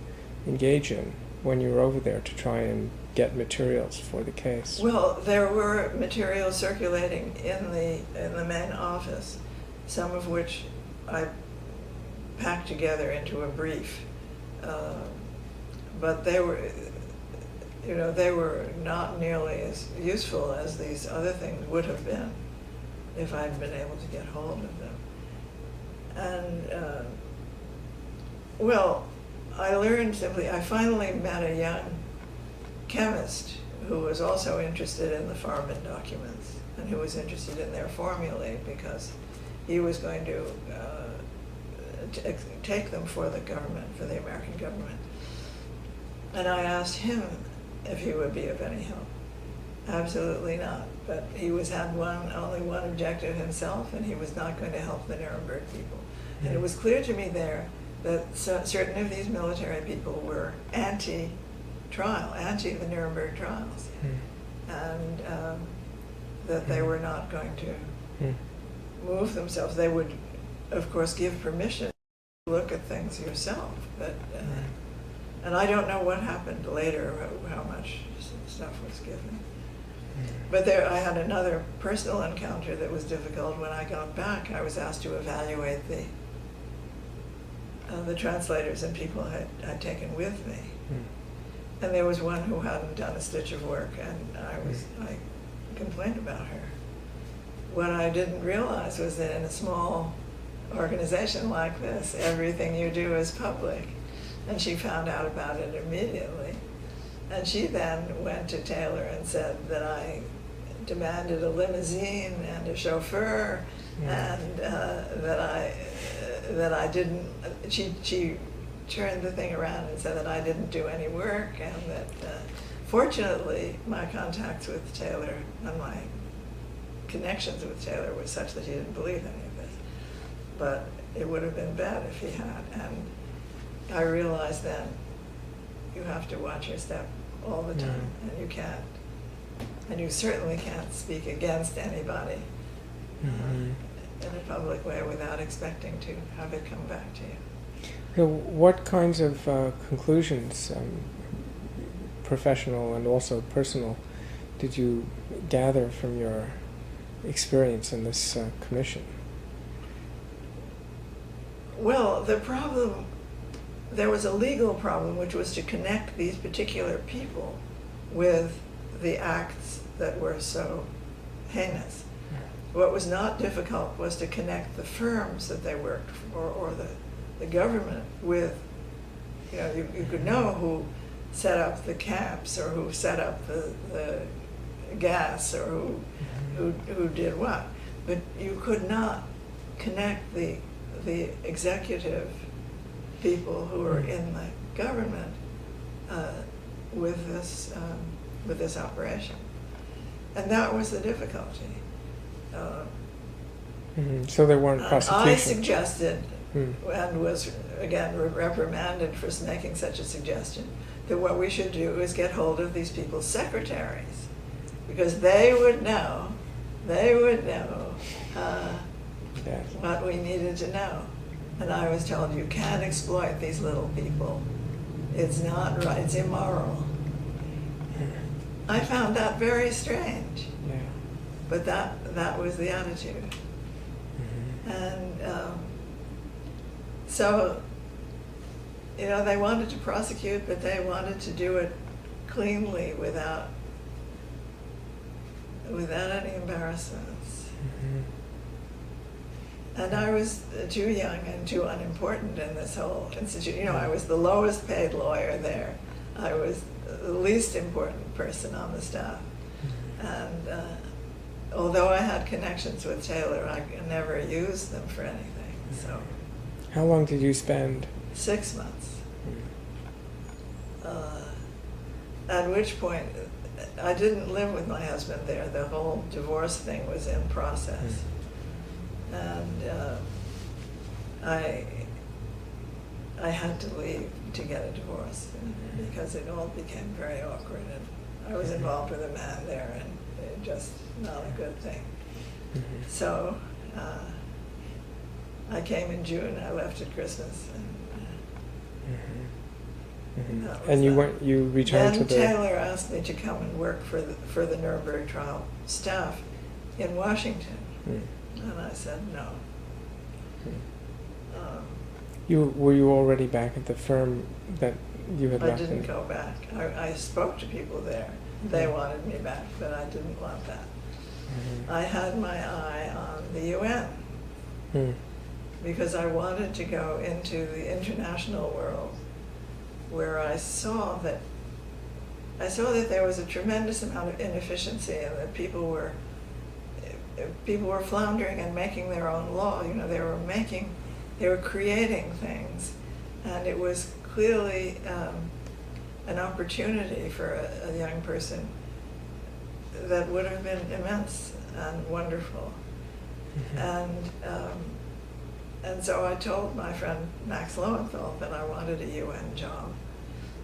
engage in when you were over there to try and get materials for the case? Well, there were materials circulating in the main office, some of which I packed together into a brief. But you know, they were not nearly as useful as these other things would have been if I'd been able to get hold of them. And, well, I learned simply, I finally met a young chemist who was also interested in the Farman documents and who was interested in their formulae because he was going to take them for the government, for the American government. And I asked him if he would be of any help. Absolutely not. But he had only one objective himself, and he was not going to help the Nuremberg people. And it was clear to me there that certain of these military people were anti-trial, anti the Nuremberg trials, and that they were not going to move themselves. They would, of course, give permission to look at things yourself, but and I don't know what happened later, how much stuff was given. But I had another personal encounter that was difficult. When I got back, I was asked to evaluate the translators and people I'd taken with me. And there was one who hadn't done a stitch of work, and I complained about her. What I didn't realize was that in a small organization like this, everything you do is public. And she found out about it immediately. And she then went to Taylor and said that I demanded a limousine and a chauffeur, and that I didn't. She turned the thing around and said that I didn't do any work, and that fortunately my contacts with Taylor and my connections with Taylor was such that he didn't believe any of this. But it would have been bad if he had. And I realized then you have to watch your step all the time, and you can't, and you certainly can't speak against anybody in a public way without expecting to have it come back to you. So what kinds of conclusions, professional and also personal, did you gather from your experience in this commission? Well, there was a legal problem, which was to connect these particular people with the acts that were so heinous. What was not difficult was to connect the firms that they worked for, or the government with, you know, you could know who set up the camps, or who set up the gas, or who did what. But you could not connect the executive people who were in the government with this operation, and that was the difficulty. So there weren't prosecutions. I suggested, and was again reprimanded for making such a suggestion, that what we should do is get hold of these people's secretaries, because they would know what we needed to know. And I was told, you can't exploit these little people. It's not right, it's immoral. I found that very strange. Yeah. But that was the attitude. And so, you know, they wanted to prosecute, but they wanted to do it cleanly without any embarrassments. And I was too young and too unimportant in this whole institute. You know, I was the lowest paid lawyer there. I was the least important person on the staff. And although I had connections with Taylor, I never used them for anything. So, how long did you spend? 6 months. At which point, I didn't live with my husband there. The whole divorce thing was in process. And I had to leave to get a divorce because it all became very awkward, and I was involved with a man there, and it just not a good thing. So I came in June. I left at Christmas, and you returned to the. Then Taylor asked me to come and work for the Nuremberg trial staff in Washington. And I said no. Were you already back at the firm that you had I left? didn't go back. I spoke to people there. They wanted me back, but I didn't want that. I had my eye on the UN because I wanted to go into the international world where I saw that there was a tremendous amount of inefficiency and that people were floundering and making their own law. You know, they were creating things, and it was clearly an opportunity for a young person that would have been immense and wonderful. And so I told my friend Max Lowenthal that I wanted a UN job.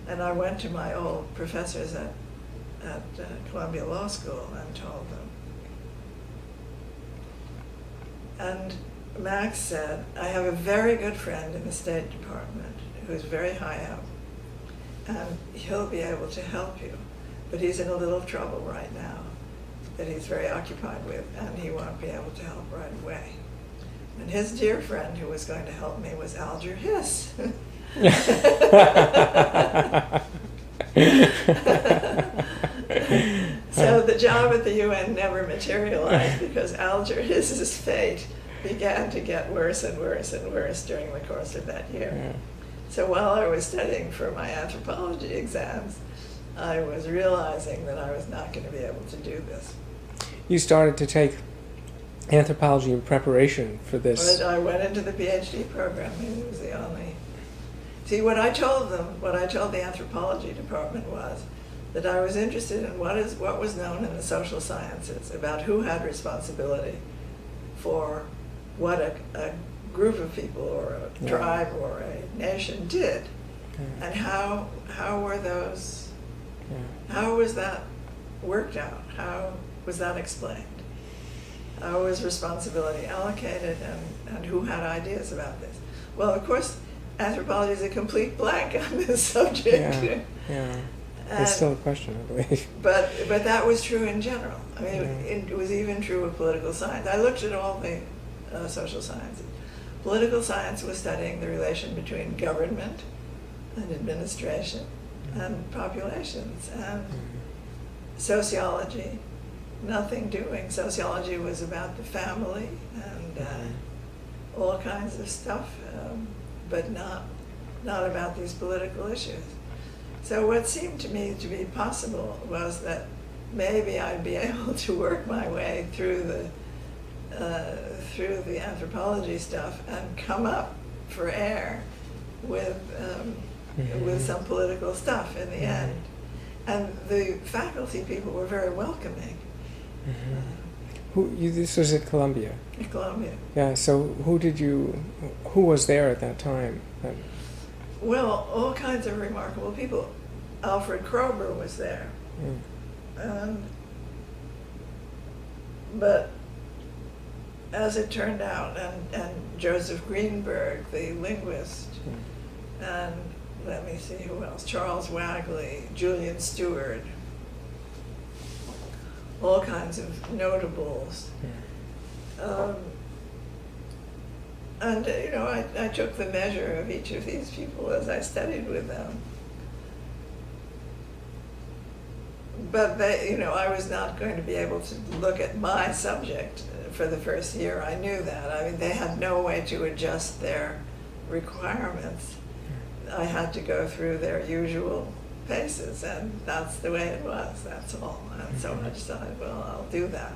And I went to my old professors at Columbia Law School and told them. And Max said, I have a very good friend in the State Department who's very high up, and he'll be able to help you. But he's in a little trouble right now that he's very occupied with, and he won't be able to help right away. And his dear friend who was going to help me was Alger Hiss. So the job at the UN never materialized because Alger Hiss's fate began to get worse and worse and worse during the course of that year. Yeah. So while I was studying for my anthropology exams, I was realizing that I was not going to be able to do this. You started to take anthropology in preparation for this. But I went into the PhD program, and it was the only. See, what I told the anthropology department was that I was interested in what was known in the social sciences about who had responsibility for what a group of people or a tribe or a nation did, and how were those, how was that worked out? How was that explained? How was responsibility allocated, and who had ideas about this? Well, of course, anthropology is a complete blank on this subject. Yeah. It's still a question, I believe. But that was true in general. I mean, it was even true of political science. I looked at all the social sciences. Political science was studying the relation between government and administration and populations, and sociology, nothing doing. Sociology was about the family and all kinds of stuff, but not about these political issues. So what seemed to me to be possible was that maybe I'd be able to work my way through the anthropology stuff and come up for air with some political stuff in the end. And the faculty people were very welcoming. This was at Columbia? At Columbia. Yeah, so who was there at that time? Well, all kinds of remarkable people. Alfred Kroeber was there. But as it turned out, and Joseph Greenberg, the linguist, and let me see who else, Charles Wagley, Julian Stewart, all kinds of notables. And I took the measure of each of these people as I studied with them. But I was not going to be able to look at my subject for the first year. I knew that. I mean, they had no way to adjust their requirements. I had to go through their usual paces, and that's the way it was. That's all. And so I decided, well, I'll do that.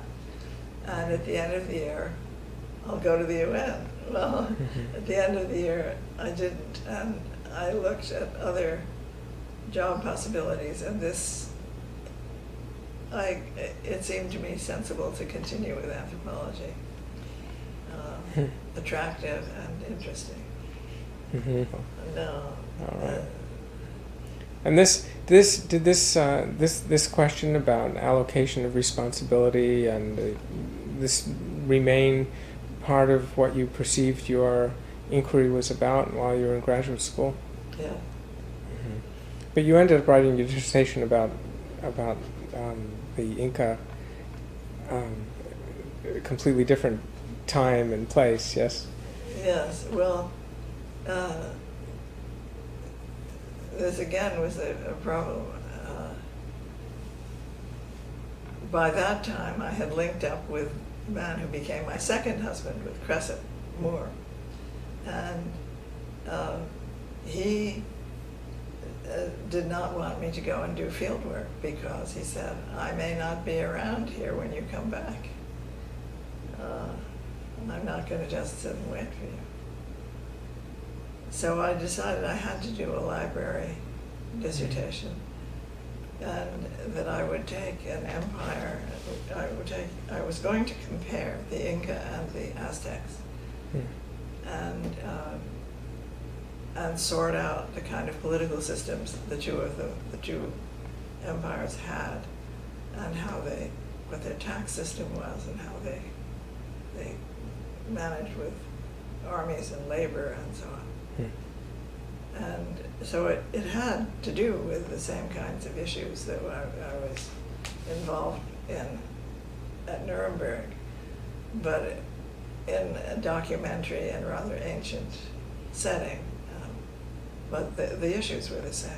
And at the end of the year, I'll go to the UN. Well, at the end of the year, I didn't, and I looked at other job possibilities, and it seemed to me sensible to continue with anthropology, attractive and interesting. No. All right. And this question about allocation of responsibility and this remain part of what you perceived your inquiry was about while you were in graduate school? Yeah. But you ended up writing your dissertation about the Inca, completely different time and place, yes? Yes, well, this again was a problem. By that time, I had linked up with the man who became my second husband, with Falk Moore, and he did not want me to go and do field work because he said, I may not be around here when you come back. I'm not going to just sit and wait for you. So I decided I had to do a library dissertation, and that I would take an empire. I was going to compare the Inca and the Aztecs, and sort out the kind of political systems the two empires had, and what their tax system was, and how they managed with armies and labor and so on. And so it had to do with the same kinds of issues that I was involved in at Nuremberg, but in a documentary and rather ancient setting. But the issues were the same.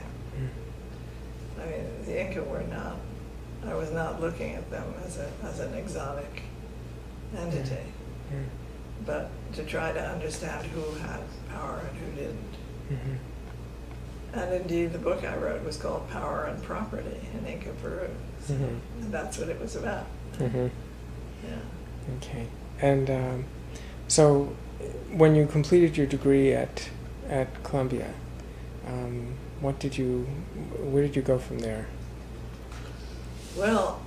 I mean, the Inca were not, I was not looking at them as an exotic entity, but to try to understand who had power and who didn't. And indeed, the book I wrote was called Power and Property in Inca Peru. So, and that's what it was about. Yeah. Okay. And so when you completed your degree at Columbia, where did you go from there? Well,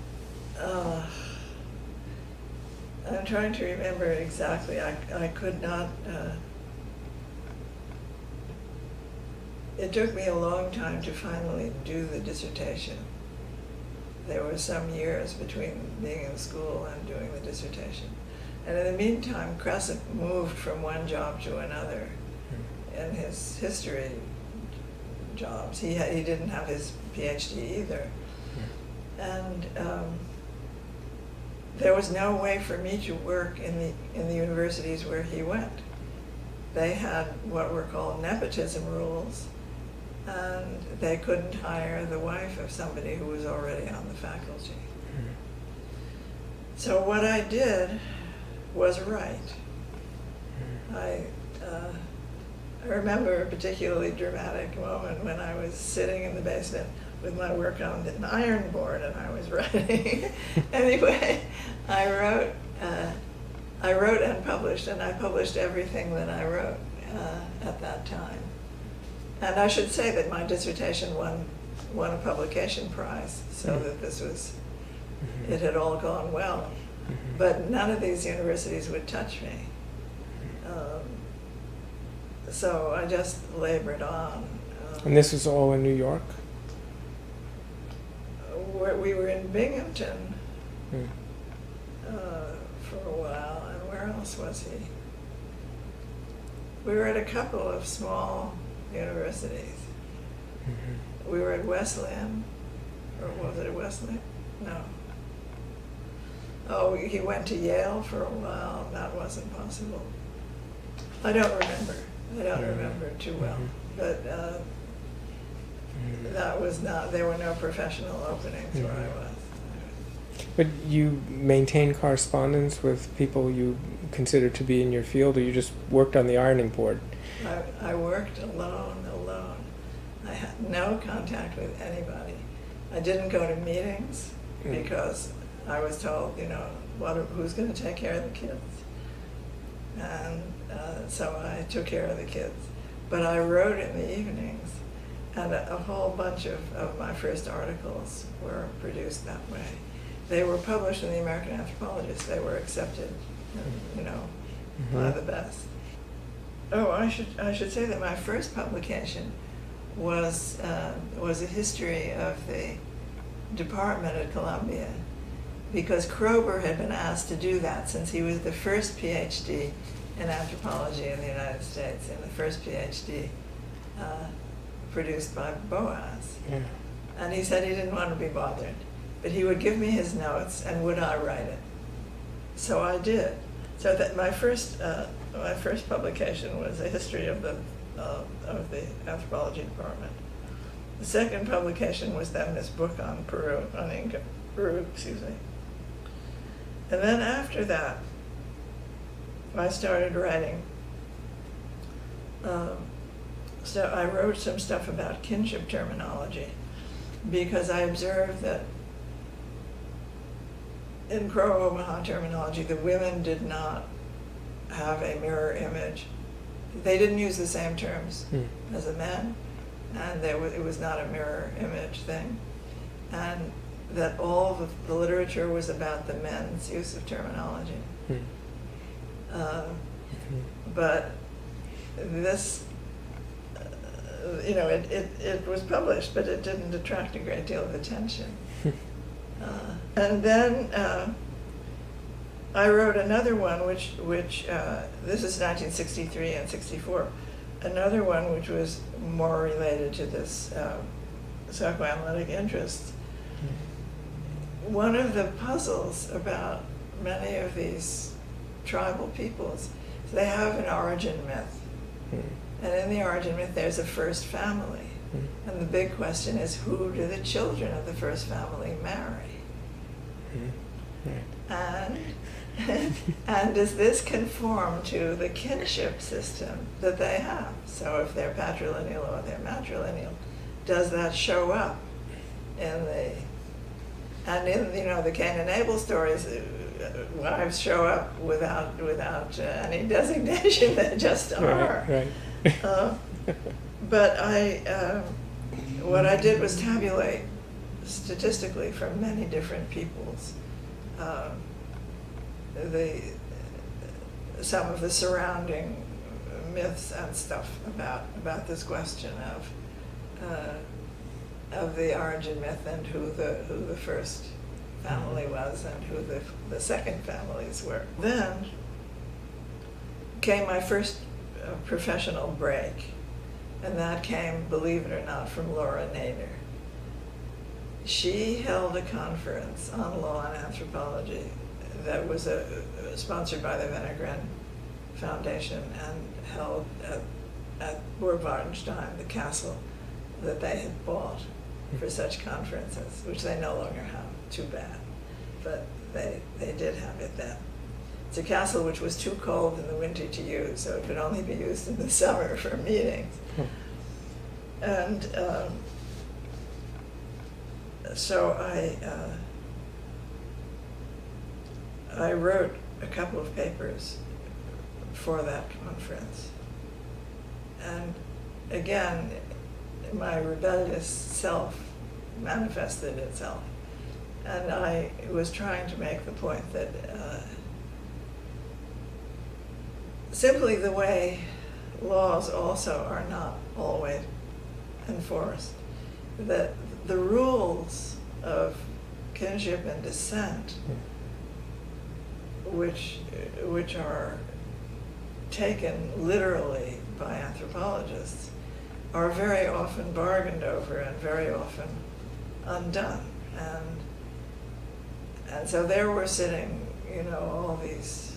I'm trying to remember exactly. I could not. It took me a long time to finally do the dissertation. There were some years between being in school and doing the dissertation. And in the meantime, Crescent moved from one job to another in his history jobs. He didn't have his PhD either. And there was no way for me to work in the universities where he went. They had what were called nepotism rules, and they couldn't hire the wife of somebody who was already on the faculty. So what I did was write. I remember a particularly dramatic moment when I was sitting in the basement with my work on an iron board and I was writing. Anyway, I wrote and published, and I published everything that I wrote at that time. And I should say that my dissertation won a publication prize, so that this was, it had all gone well. But none of these universities would touch me. So I just labored on. And this was all in New York? We were in Binghamton for a while, and where else was he? We were at a couple of small universities. We were at Wesleyan, or was it at Wesleyan? No. Oh, he went to Yale for a while. That wasn't possible. I don't remember. I don't remember too well. But that was not, there were no professional openings where I was. But you maintained correspondence with people you considered to be in your field, or you just worked on the ironing board? I worked alone. I had no contact with anybody. I didn't go to meetings because I was told, who's going to take care of the kids? And so I took care of the kids. But I wrote in the evenings, and a whole bunch of my first articles were produced that way. They were published in the American Anthropologist. They were accepted, by the best. Oh, I should say that my first publication was a history of the department at Columbia, because Kroeber had been asked to do that since he was the first PhD in anthropology in the United States, and the first PhD produced by Boas. Yeah. And he said he didn't want to be bothered, but he would give me his notes, and would I write it? So I did. So that my first publication was a history of the of the anthropology department. The second publication was then this book on Peru, on Inca, Peru, excuse me. And then after that, I started writing. So I wrote some stuff about kinship terminology because I observed that in Crow-Omaha terminology, the women did not have a mirror image. They didn't use the same terms as the men, and it was not a mirror image thing. And that all the literature was about the men's use of terminology. But this, it was published, but it didn't attract a great deal of attention. And then I wrote another one, which this is 1963 and 64, another one which was more related to this psychoanalytic interest. One of the puzzles about many of these tribal peoples is they have an origin myth. And in the origin myth, there's a first family. And the big question is, who do the children of the first family marry? And does this conform to the kinship system that they have? So if they're patrilineal or they're matrilineal, does that show up in the, and in the Cain and Abel stories, wives show up without any designation, they just are. Right. But what I did was tabulate statistically from many different peoples some of the surrounding myths and stuff about this question of the origin myth and who the first family was and who the second families were. Then came my first professional break, and that came, believe it or not, from Laura Nader. She held a conference on law and anthropology that was sponsored by the Wenner-Gren Foundation and held at Burg Wartenstein, the castle that they had bought for such conferences, which they no longer have. Too bad. But they did have it then. It's a castle which was too cold in the winter to use, so it could only be used in the summer for meetings. And so I wrote a couple of papers for that conference. And again, my rebellious self manifested itself. And I was trying to make the point that simply the way laws also are not always enforced, that the rules of kinship and descent, which are taken literally by anthropologists, are very often bargained over and very often undone. And so there were sitting, all these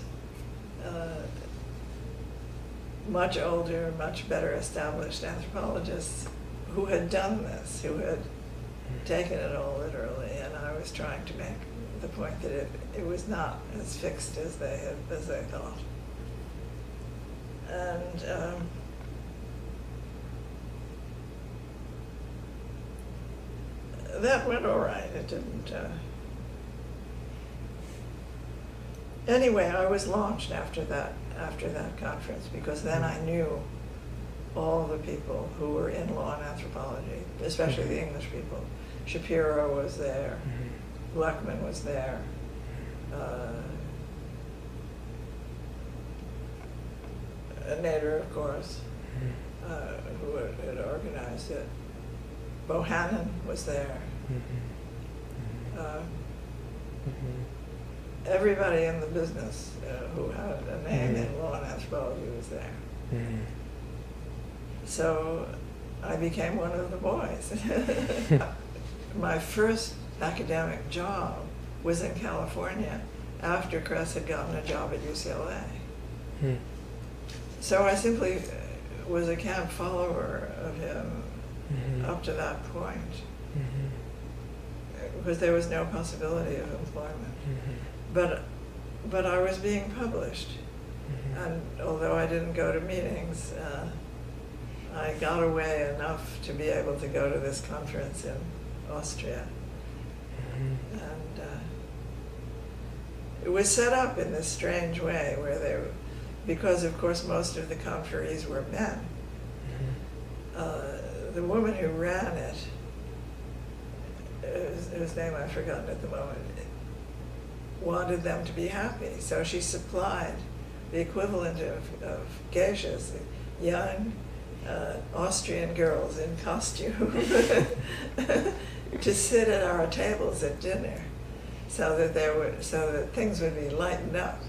much older, much better established anthropologists who had done this, who had taken it all literally, and I was trying to make the point that it was not as fixed as they thought. And that went all right. It didn't. Anyway, I was launched after that conference, because then I knew all the people who were in law and anthropology, especially the English people. Shapiro was there, Luckman was there, Nader, of course, who had organized it. Bohannon was there. Everybody in the business who had a name in law and anthropology was there. So I became one of the boys. My first academic job was in California after Kress had gotten a job at UCLA. So I simply was a camp follower of him Mm-hmm. up to that point, Mm-hmm. because there was no possibility of employment. Mm-hmm. But I was being published, Mm-hmm. and although I didn't go to meetings, I got away enough to be able to go to this conference in Austria. Mm-hmm. And it was set up in this strange way where because of course most of the conferees were men, the woman who ran it, whose name I've forgotten at the moment, wanted them to be happy. So she supplied the equivalent of geishas, young Austrian girls in costume, to sit at our tables at dinner, so that things would be lightened up.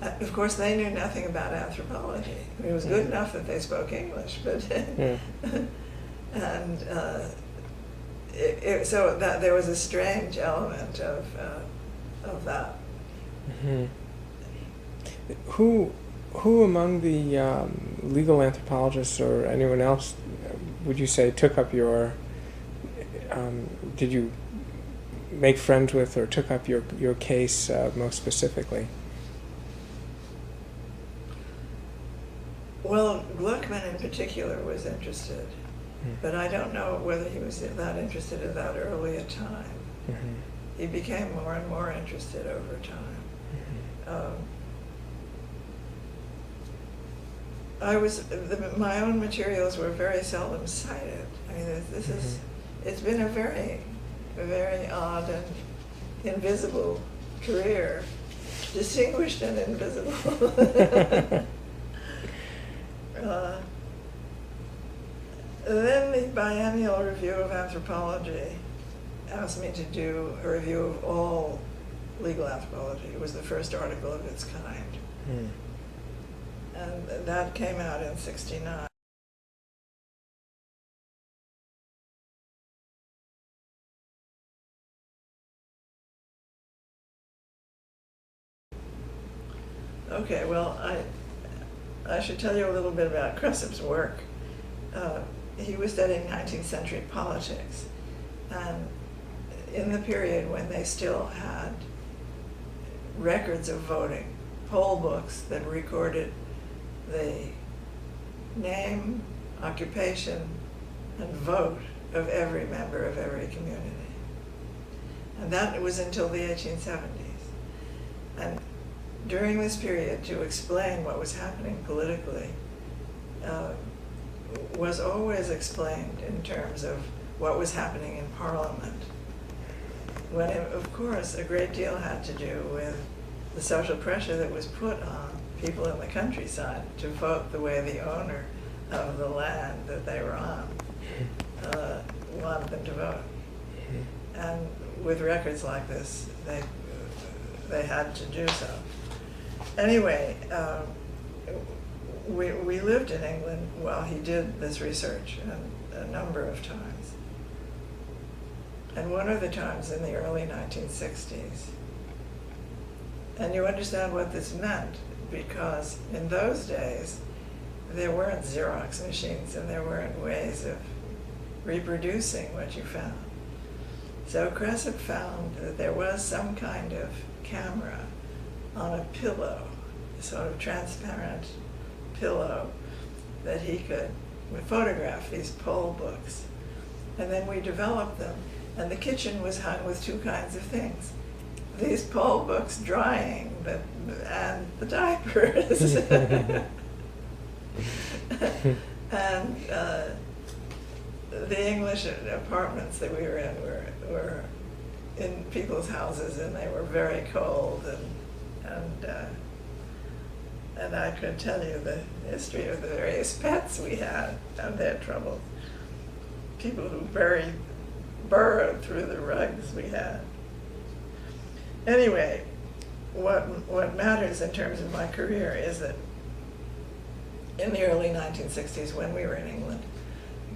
Of course, they knew nothing about anthropology. I mean, it was good enough that they spoke English, but and so that there was a strange element of that. Mm-hmm. Who among the legal anthropologists or anyone else would you say took up your? Did you make friends with or took up your case most specifically? Well, Gluckman in particular was interested, but I don't know whether he was that interested at that early a time. Mm-hmm. He became more and more interested over time. Mm-hmm. My own materials were very seldom cited. I mean, it's been a very odd and invisible career, distinguished and invisible. Then the Biennial Review of Anthropology asked me to do a review of all legal anthropology. It was the first article of its kind. And that came out in '69. Okay, well, I should tell you a little bit about Cressip's work. He was studying 19th century politics, and in the period when they still had records of voting, poll books that recorded the name, occupation, and vote of every member of every community. And that was until the 1870s. And during this period, to explain what was happening politically was always explained in terms of what was happening in Parliament, when of course a great deal had to do with the social pressure that was put on people in the countryside to vote the way the owner of the land that they were on wanted them to vote. And with records like this, they had to do so. Anyway, we lived in England while he did this research a number of times. And one of the times in the early 1960s. And you understand what this meant, because in those days, there weren't Xerox machines and there weren't ways of reproducing what you found. So Cressip found that there was some kind of camera on a pillow, a sort of transparent pillow, that he could photograph these poll books. And then we developed them, and the kitchen was hung with two kinds of things: these poll books drying and the diapers. And the English apartments that we were in were in people's houses, and they were very cold, and I could tell you the history of the various pets we had and their troubles. People who burrowed through the rugs we had. Anyway, what matters in terms of my career is that in the early 1960s, when we were in England,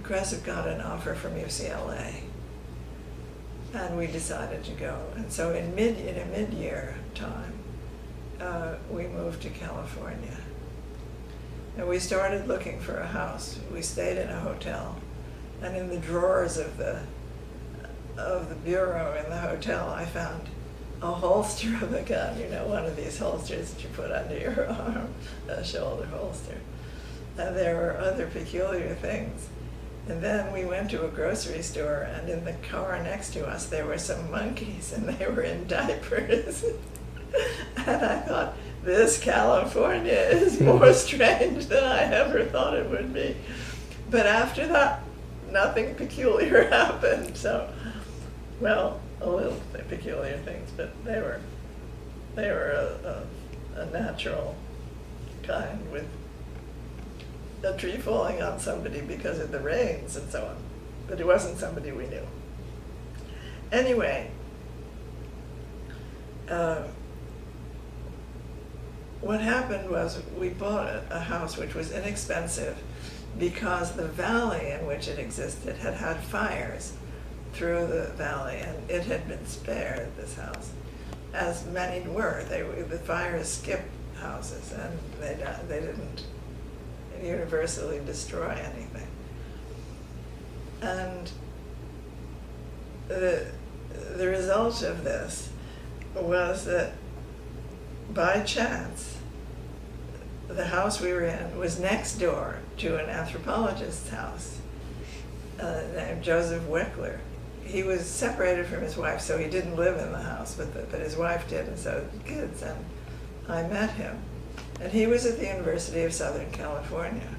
Cressip got an offer from UCLA, and we decided to go. And so in a mid-year time, we moved to California. And we started looking for a house. We stayed in a hotel, and in the drawers of the bureau in the hotel, I found a holster of a gun, you know, one of these holsters that you put under your arm, a shoulder holster. And there were other peculiar things. And then we went to a grocery store, and in the car next to us there were some monkeys, and they were in diapers. And I thought, this California is more strange than I ever thought it would be. But after that, nothing peculiar happened. So, well, a little peculiar things, but they were a natural kind, with a tree falling on somebody because of the rains and so on. But it wasn't somebody we knew. Anyway, what happened was we bought a house which was inexpensive because the valley in which it existed had had fires through the valley, and it had been spared, this house, as many were. The fires skipped houses, and they didn't universally destroy anything. And the result of this was that by chance, the house we were in was next door to an anthropologist's house named Joseph Weckler. He was separated from his wife, so he didn't live in the house, but his wife did, and so did the kids, and I met him. And he was at the University of Southern California.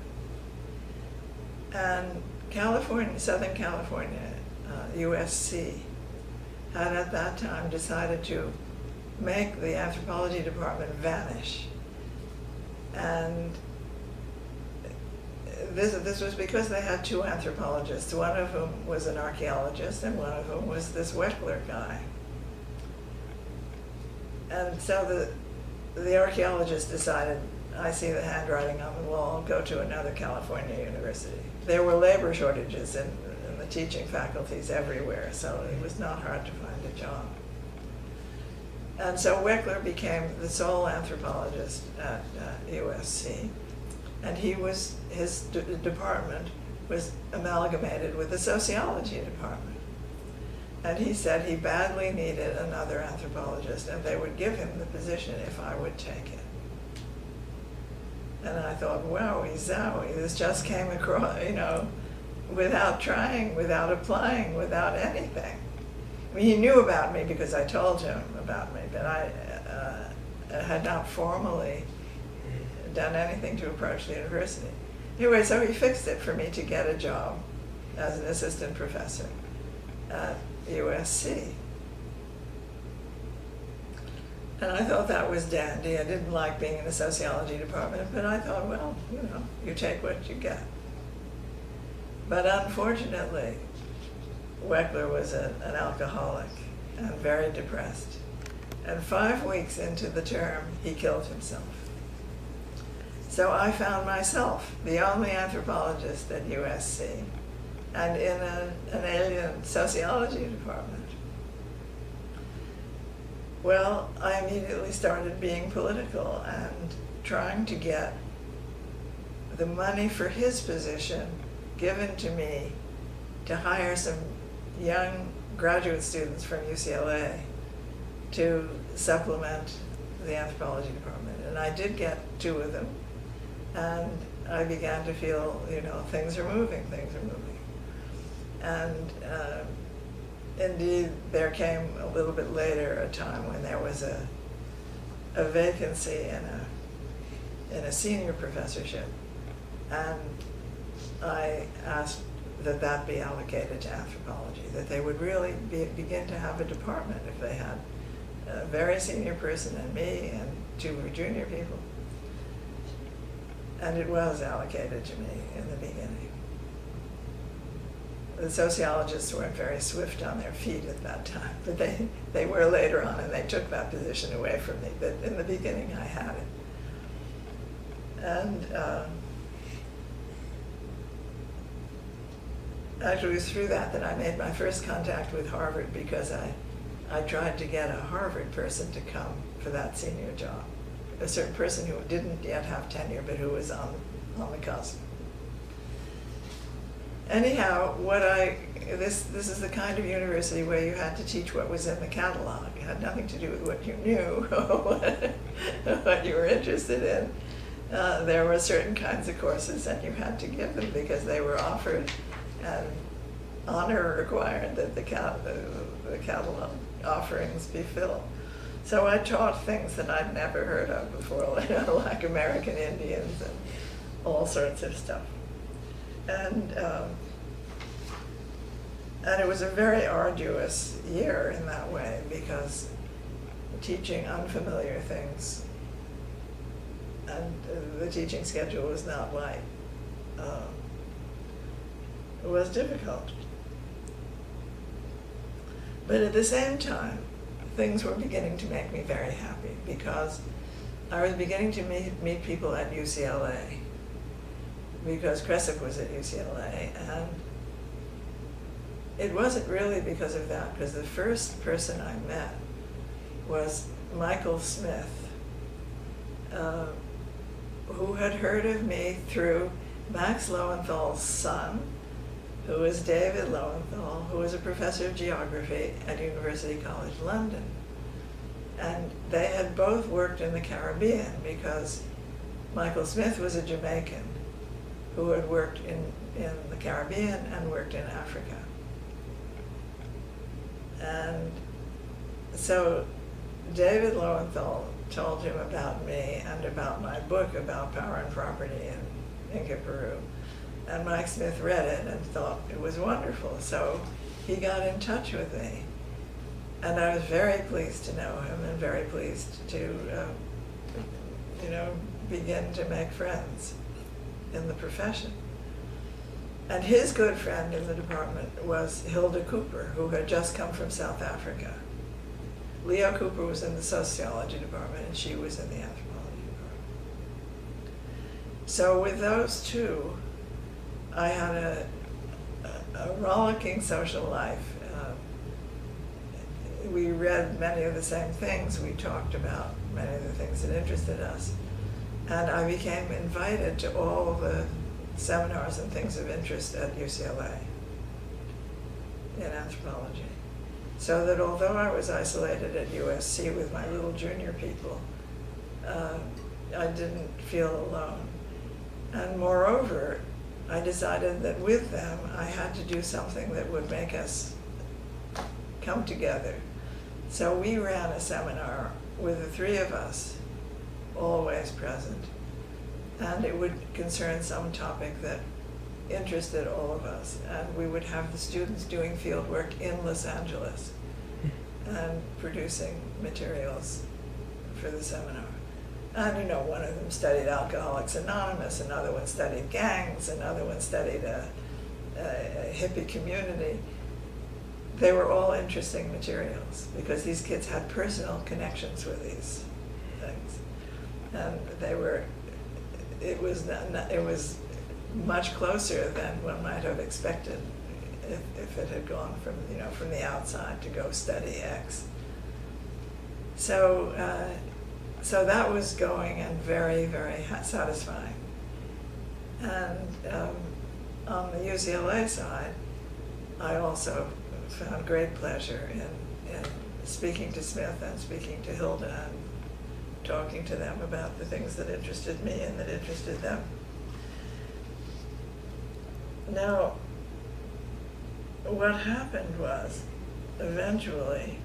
And Southern California, USC, had at that time decided to make the anthropology department vanish. And this was because they had two anthropologists, one of whom was an archaeologist and one of whom was this Weckler guy. And so the archaeologist decided, I see the handwriting on the wall, go to another California university. There were labor shortages in the teaching faculties everywhere, so it was not hard to find a job. And so Weckler became the sole anthropologist at USC, and his department was amalgamated with the sociology department. And he said he badly needed another anthropologist, and they would give him the position if I would take it. And I thought, wowie zowie, this just came across, you know, without trying, without applying, without anything. I mean, he knew about me because I told him about me, but I had not formally done anything to approach the university. Anyway, so he fixed it for me to get a job as an assistant professor at USC. And I thought that was dandy. I didn't like being in the sociology department, but I thought, well, you know, you take what you get. But unfortunately, Weckler was an alcoholic and very depressed. And 5 weeks into the term, he killed himself. So I found myself the only anthropologist at USC and in an alien sociology department. Well, I immediately started being political and trying to get the money for his position given to me to hire some young graduate students from UCLA to supplement the anthropology department. And I did get 2 of them, and I began to feel, you know, things are moving. And indeed, there came a little bit later a time when there was a vacancy in a senior professorship, and I asked that be allocated to anthropology, that they would really begin to have a department if they had a very senior person and me and 2 junior people. And it was allocated to me in the beginning. The sociologists weren't very swift on their feet at that time, but they were later on, and they took that position away from me. But in the beginning, I had it. And actually, it was through that I made my first contact with Harvard, because I tried to get a Harvard person to come for that senior job. A certain person who didn't yet have tenure, but who was on on the cusp. Anyhow, this is the kind of university where you had to teach what was in the catalog. It had nothing to do with what you knew or what you were interested in. There were certain kinds of courses and you had to give them because they were offered, and honor required that the catalog offerings be filled. So I taught things that I'd never heard of before, like American Indians and all sorts of stuff. And it was a very arduous year in that way, because teaching unfamiliar things, and the teaching schedule was not light. It was difficult. But at the same time, things were beginning to make me very happy, because I was beginning to meet people at UCLA, because Kressip was at UCLA, and it wasn't really because of that, because the first person I met was Michael Smith, who had heard of me through Max Lowenthal's son, who was David Lowenthal, who was a professor of geography at University College London. And they had both worked in the Caribbean, because Michael Smith was a Jamaican who had worked in the Caribbean and worked in Africa. And so David Lowenthal told him about me and about my book about power and property in Inca, Peru. And Mike Smith read it and thought it was wonderful. So he got in touch with me. And I was very pleased to know him and very pleased to, begin to make friends in the profession. And his good friend in the department was Hilda Cooper, who had just come from South Africa. Leo Cooper was in the sociology department and she was in the anthropology department. So with those two, I had a rollicking social life. We read many of the same things. We talked about many of the things that interested us. And I became invited to all the seminars and things of interest at UCLA in anthropology. So that although I was isolated at USC with my little junior people, I didn't feel alone. And moreover, I decided that with them, I had to do something that would make us come together. So we ran a seminar with the three of us, always present, and it would concern some topic that interested all of us. And we would have the students doing field work in Los Angeles and producing materials for the seminar. And one of them studied Alcoholics Anonymous, another one studied gangs, another one studied a hippie community. They were all interesting materials because these kids had personal connections with these things. And it was much closer than one might have expected if it had gone from the outside to go study X. So that was going and very, very satisfying. And on the UCLA side, I also found great pleasure in speaking to Smith and speaking to Hilda and talking to them about the things that interested me and that interested them. Now, what happened was, eventually,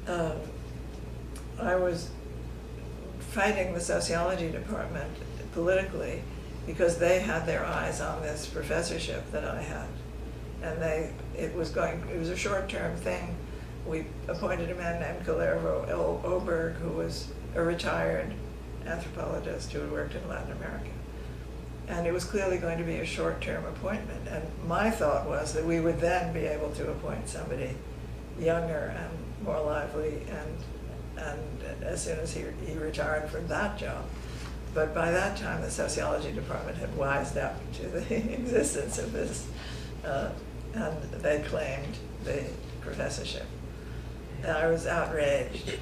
I was fighting the sociology department politically because they had their eyes on this professorship that I had. And it was a short-term thing. We appointed a man named Kalervo L. Oberg, who was a retired anthropologist who had worked in Latin America. And it was clearly going to be a short-term appointment. And my thought was that we would then be able to appoint somebody younger and more lively, and as soon as he retired from that job. But by that time, the sociology department had wised up to the existence of this, and they claimed the professorship. And I was outraged.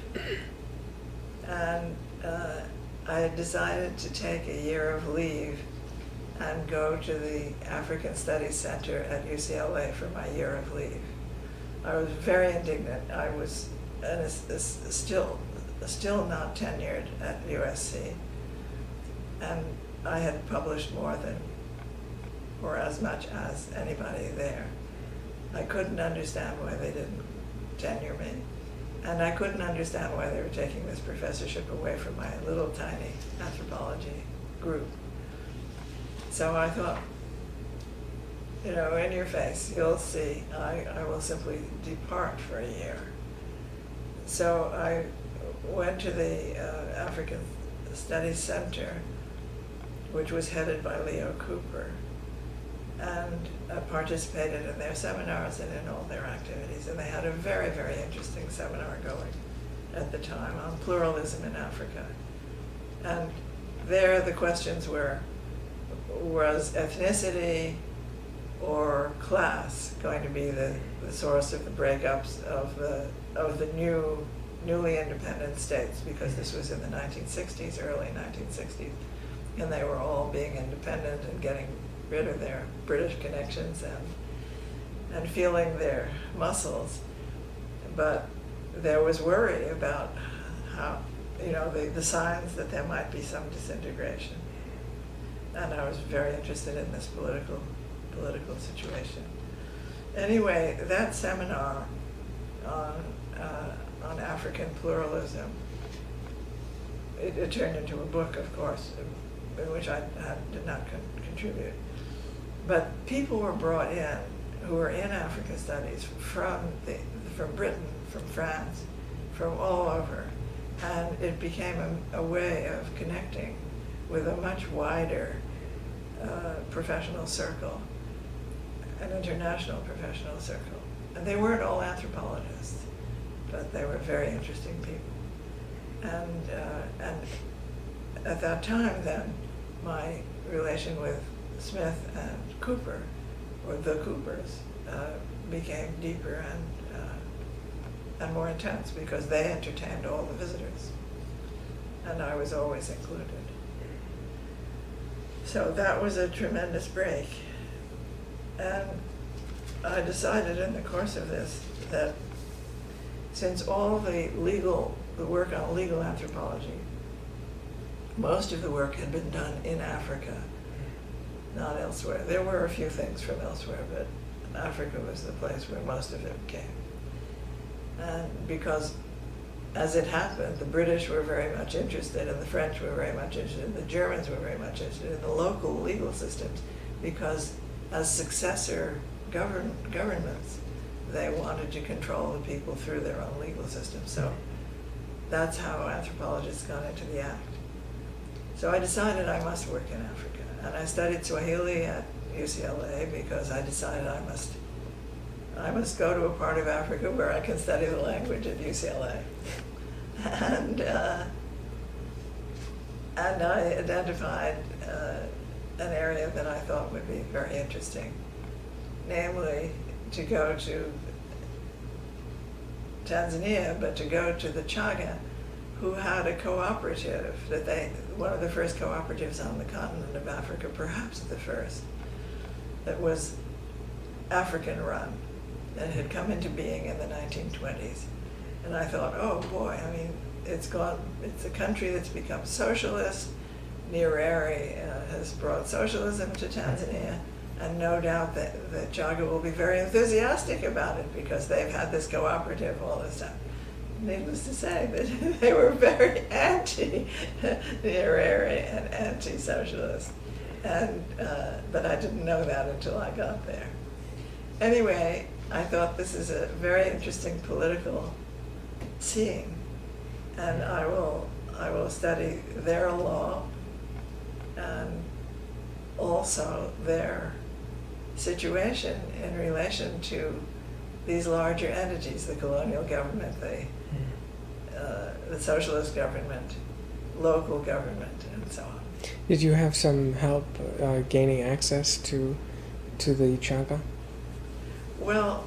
And I had decided to take a year of leave and go to the African Studies Center at UCLA for my year of leave. I was very indignant. I was still not tenured at USC, and I had published more than, or as much as anybody there. I couldn't understand why they didn't tenure me, and I couldn't understand why they were taking this professorship away from my little tiny anthropology group. So I thought, you know, in your face, you'll see, I will simply depart for a year. So I went to the African Studies Center, which was headed by Leo Cooper, and participated in their seminars and in all their activities. And they had a very, very interesting seminar going at the time on pluralism in Africa. And there the questions were, was ethnicity or class going to be the source of the breakups of the newly independent states, because this was in the 1960s, early 1960s, and they were all being independent and getting rid of their British connections and feeling their muscles. But there was worry about how, you know, the signs that there might be some disintegration. And I was very interested in this political situation. Anyway, that seminar on African pluralism, it turned into a book, of course, in which I did not contribute. But people were brought in who were in African studies from Britain, from France, from all over, and it became a way of connecting with a much wider professional circle, an international professional circle. And they weren't all anthropologists, but they were very interesting people. And at that time then, my relation with Smith and Cooper, or the Coopers, became deeper and more intense, because they entertained all the visitors, and I was always included. So that was a tremendous break. And I decided in the course of this that since all the work on legal anthropology, most of the work had been done in Africa, not elsewhere. There were a few things from elsewhere, but Africa was the place where most of it came. And because, as it happened, the British were very much interested, and the French were very much interested, and the Germans were very much interested in the local legal systems, because as successor governments, they wanted to control the people through their own legal system. So that's how anthropologists got into the act. So I decided I must work in Africa, and I studied Swahili at UCLA because I decided I must go to a part of Africa where I can study the language at UCLA. And I identified an area that I thought would be very interesting, namely to go to Tanzania, but to go to the Chaga, who had a cooperative one of the first cooperatives on the continent of Africa, perhaps the first, that was African run and had come into being in the 1920s. And I thought, oh boy, I mean, it's a country that's become socialist. Nyerere has brought socialism to Tanzania, and no doubt that Chaga will be very enthusiastic about it because they've had this cooperative all this time. Needless to say that they were very anti-Nyerere and anti-socialist, but I didn't know that until I got there. Anyway, I thought this is a very interesting political scene, and I will study their law and also their situation in relation to these larger entities, the colonial government, the socialist government, local government, and so on. Did you have some help gaining access to the Chaga? Well,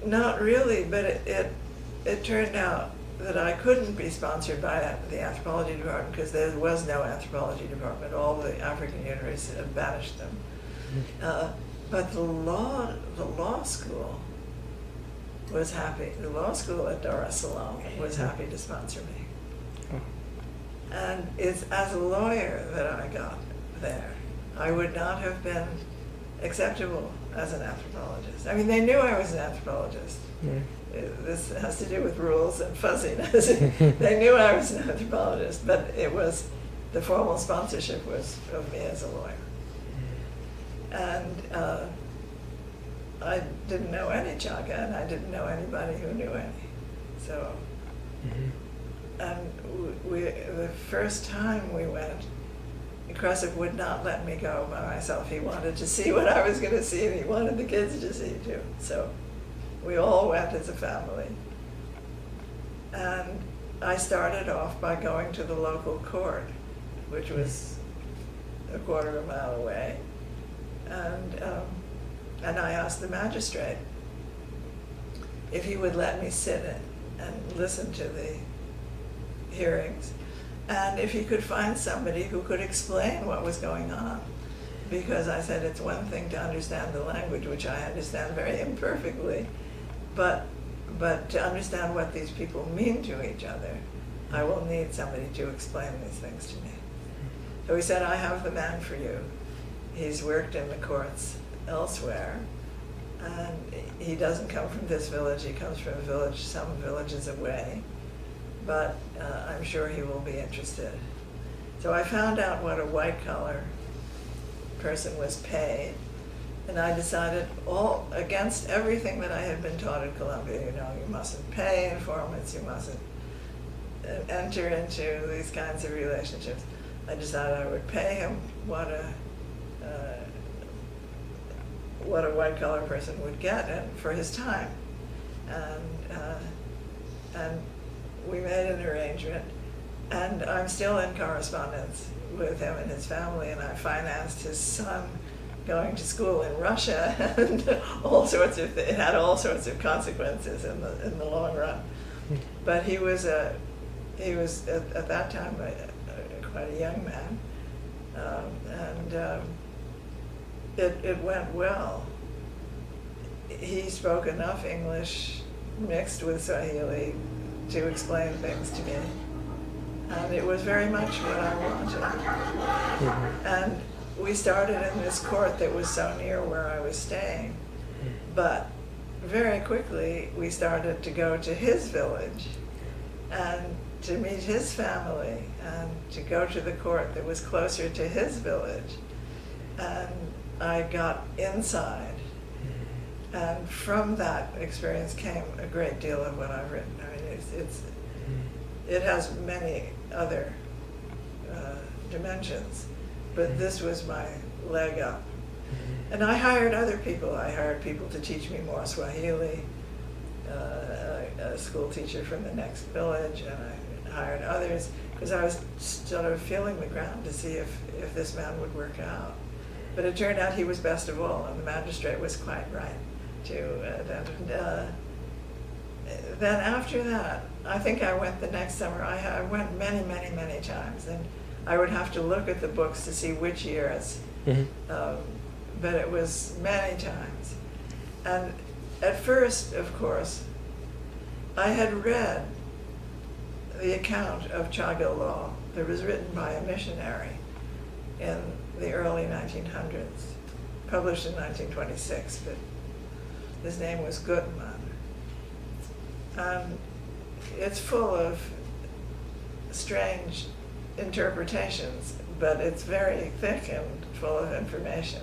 not really, but it turned out that I couldn't be sponsored by the anthropology department because there was no anthropology department. All the African universities had banished them. But the law school was happy. The law school at Dar es Salaam was happy to sponsor me. And it's as a lawyer that I got there. I would not have been acceptable as an anthropologist. I mean, they knew I was an anthropologist. This has to do with rules and fuzziness. They knew I was an anthropologist, but it was, the formal sponsorship was of me as a lawyer. And I didn't know any Chaga, and I didn't know anybody who knew any. So, and the first time we went, Krasov would not let me go by myself. He wanted to see what I was going to see, and he wanted the kids to see too. So we all went as a family. And I started off by going to the local court, which was a quarter of a mile away. And I asked the magistrate if he would let me sit in and listen to the hearings, and if he could find somebody who could explain what was going on. Because I said it's one thing to understand the language, which I understand very imperfectly, but to understand what these people mean to each other, I will need somebody to explain these things to me. So he said, I have the man for you. He's worked in the courts elsewhere, and he doesn't come from this village, he comes from a village, some villages away, but I'm sure he will be interested. So I found out what a white-collar person was paid, and I decided, all against everything that I had been taught at Columbia, you know, you mustn't pay informants, you mustn't enter into these kinds of relationships. I decided I would pay him what a white-collar person would get for his time, and we made an arrangement, and I'm still in correspondence with him and his family, and I financed his son going to school in Russia, and it had all sorts of consequences in the long run. But he was at that time quite a young man, and it went well. He spoke enough English mixed with Swahili to explain things to me, and it was very much what I wanted. And we started in this court that was so near where I was staying, but very quickly we started to go to his village and to meet his family and to go to the court that was closer to his village. And I got inside, and from that experience came a great deal of what I've written. I mean, it has many other dimensions, but this was my leg up. And I hired other people. I hired people to teach me more Swahili, a school teacher from the next village, and I hired others because I was sort of feeling the ground to see if this man would work out. But it turned out he was best of all, and the magistrate was quite right to. Then after that, I think I went the next summer. I went many, many, many times, and I would have to look at the books to see which years. But it was many times. And at first, of course, I had read the account of Chaga law that was written by a missionary in the early 1900s, published in 1926, but his name was Gutmann. It's full of strange interpretations, but it's very thick and full of information.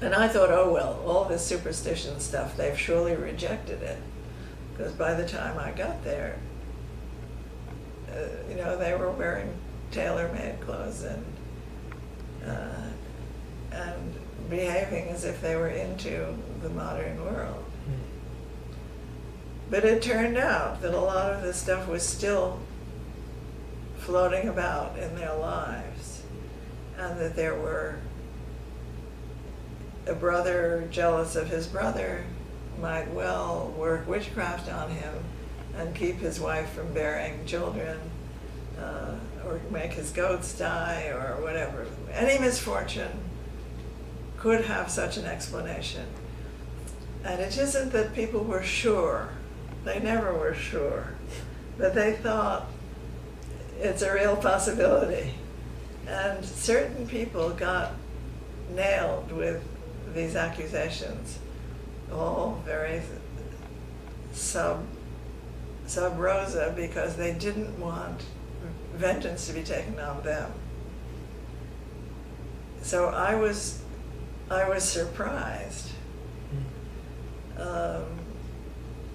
And I thought, oh well, all this superstition stuff, they've surely rejected it, because by the time I got there, they were wearing tailor-made clothes and behaving as if they were into the modern world. But it turned out that a lot of this stuff was still floating about in their lives, and that there were a brother jealous of his brother might well work witchcraft on him and keep his wife from bearing children, or make his goats die, or whatever. Any misfortune could have such an explanation. And it isn't that people were sure, they never were sure, but they thought it's a real possibility. And certain people got nailed with these accusations, all very sub rosa, because they didn't want vengeance to be taken on them. So I was surprised,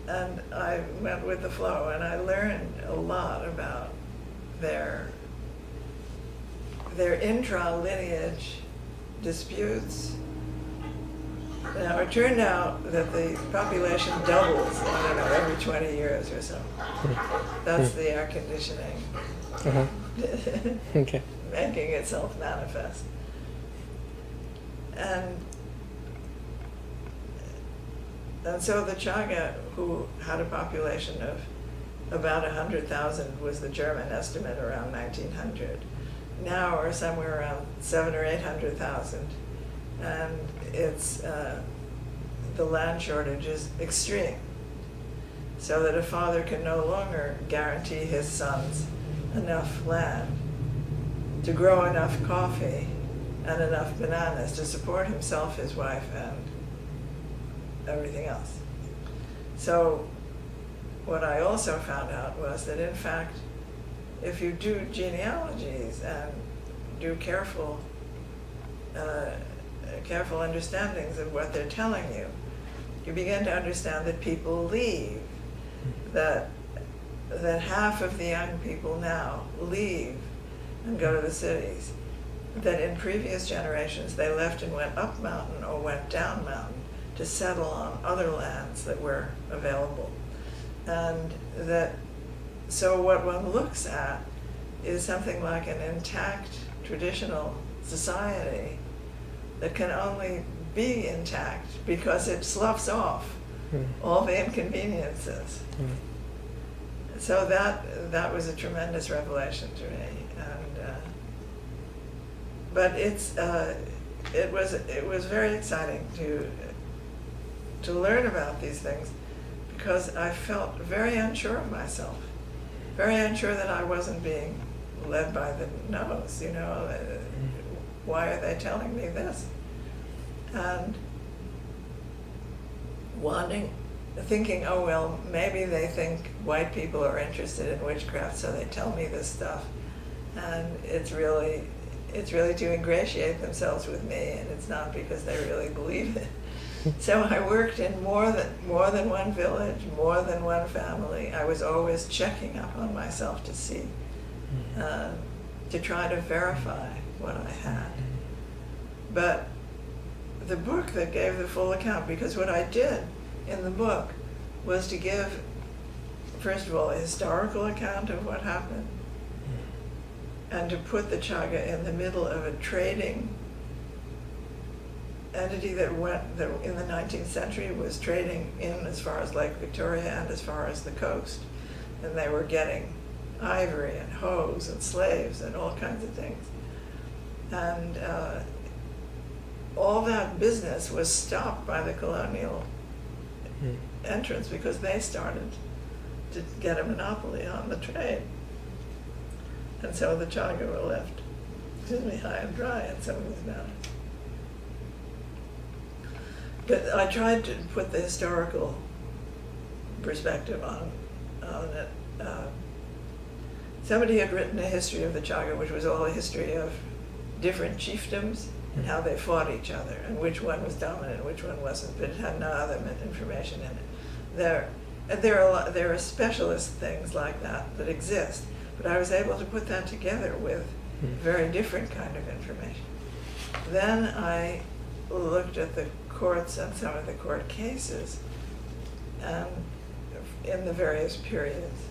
and I went with the flow, and I learned a lot about their intra-lineage disputes. Now, it turned out that the population doubles, I don't know, every 20 years or so. That's the air conditioning Okay. making itself manifest. And so the Chaga, who had a population of about 100,000, was the German estimate around 1900. Now are somewhere around 700,000 or 800,000, and it's the land shortage is extreme, so that a father can no longer guarantee his sons enough land to grow enough coffee and enough bananas to support himself, his wife, and everything else. So what I also found out was that, in fact, if you do genealogies and do careful understandings of what they're telling you, you begin to understand that people leave, that half of the young people now leave and go to the cities, that in previous generations they left and went up mountain or went down mountain to settle on other lands that were available. And that, so what one looks at is something like an intact traditional society that can only be intact because it sloughs off all the inconveniences. So that was a tremendous revelation to me, and but it was very exciting to learn about these things, because I felt very unsure of myself, very unsure that I wasn't being led by the nose, you know. Why are they telling me this? And thinking, oh well, maybe they think white people are interested in witchcraft, so they tell me this stuff, and it's really to ingratiate themselves with me, and it's not because they really believe it. So I worked in more than one village, more than one family. I was always checking up on myself to see, to try to verify what I had. But the book that gave the full account, because what I did in the book was to give, first of all, a historical account of what happened, and to put the Chaga in the middle of a trading entity that in the 19th century was trading in as far as Lake Victoria and as far as the coast. And they were getting ivory and hoes and slaves and all kinds of things. And all that business was stopped by the colonial entrance, because they started to get a monopoly on the trade. And so the Chaga were left, high and dry in some of these matters. But I tried to put the historical perspective on it. Somebody had written a history of the Chaga, which was all a history of different chiefdoms and how they fought each other, and which one was dominant and which one wasn't, but it had no other information in it. There are specialist things like that exist, but I was able to put that together with very different kind of information. Then I looked at the courts and some of the court cases in the various periods.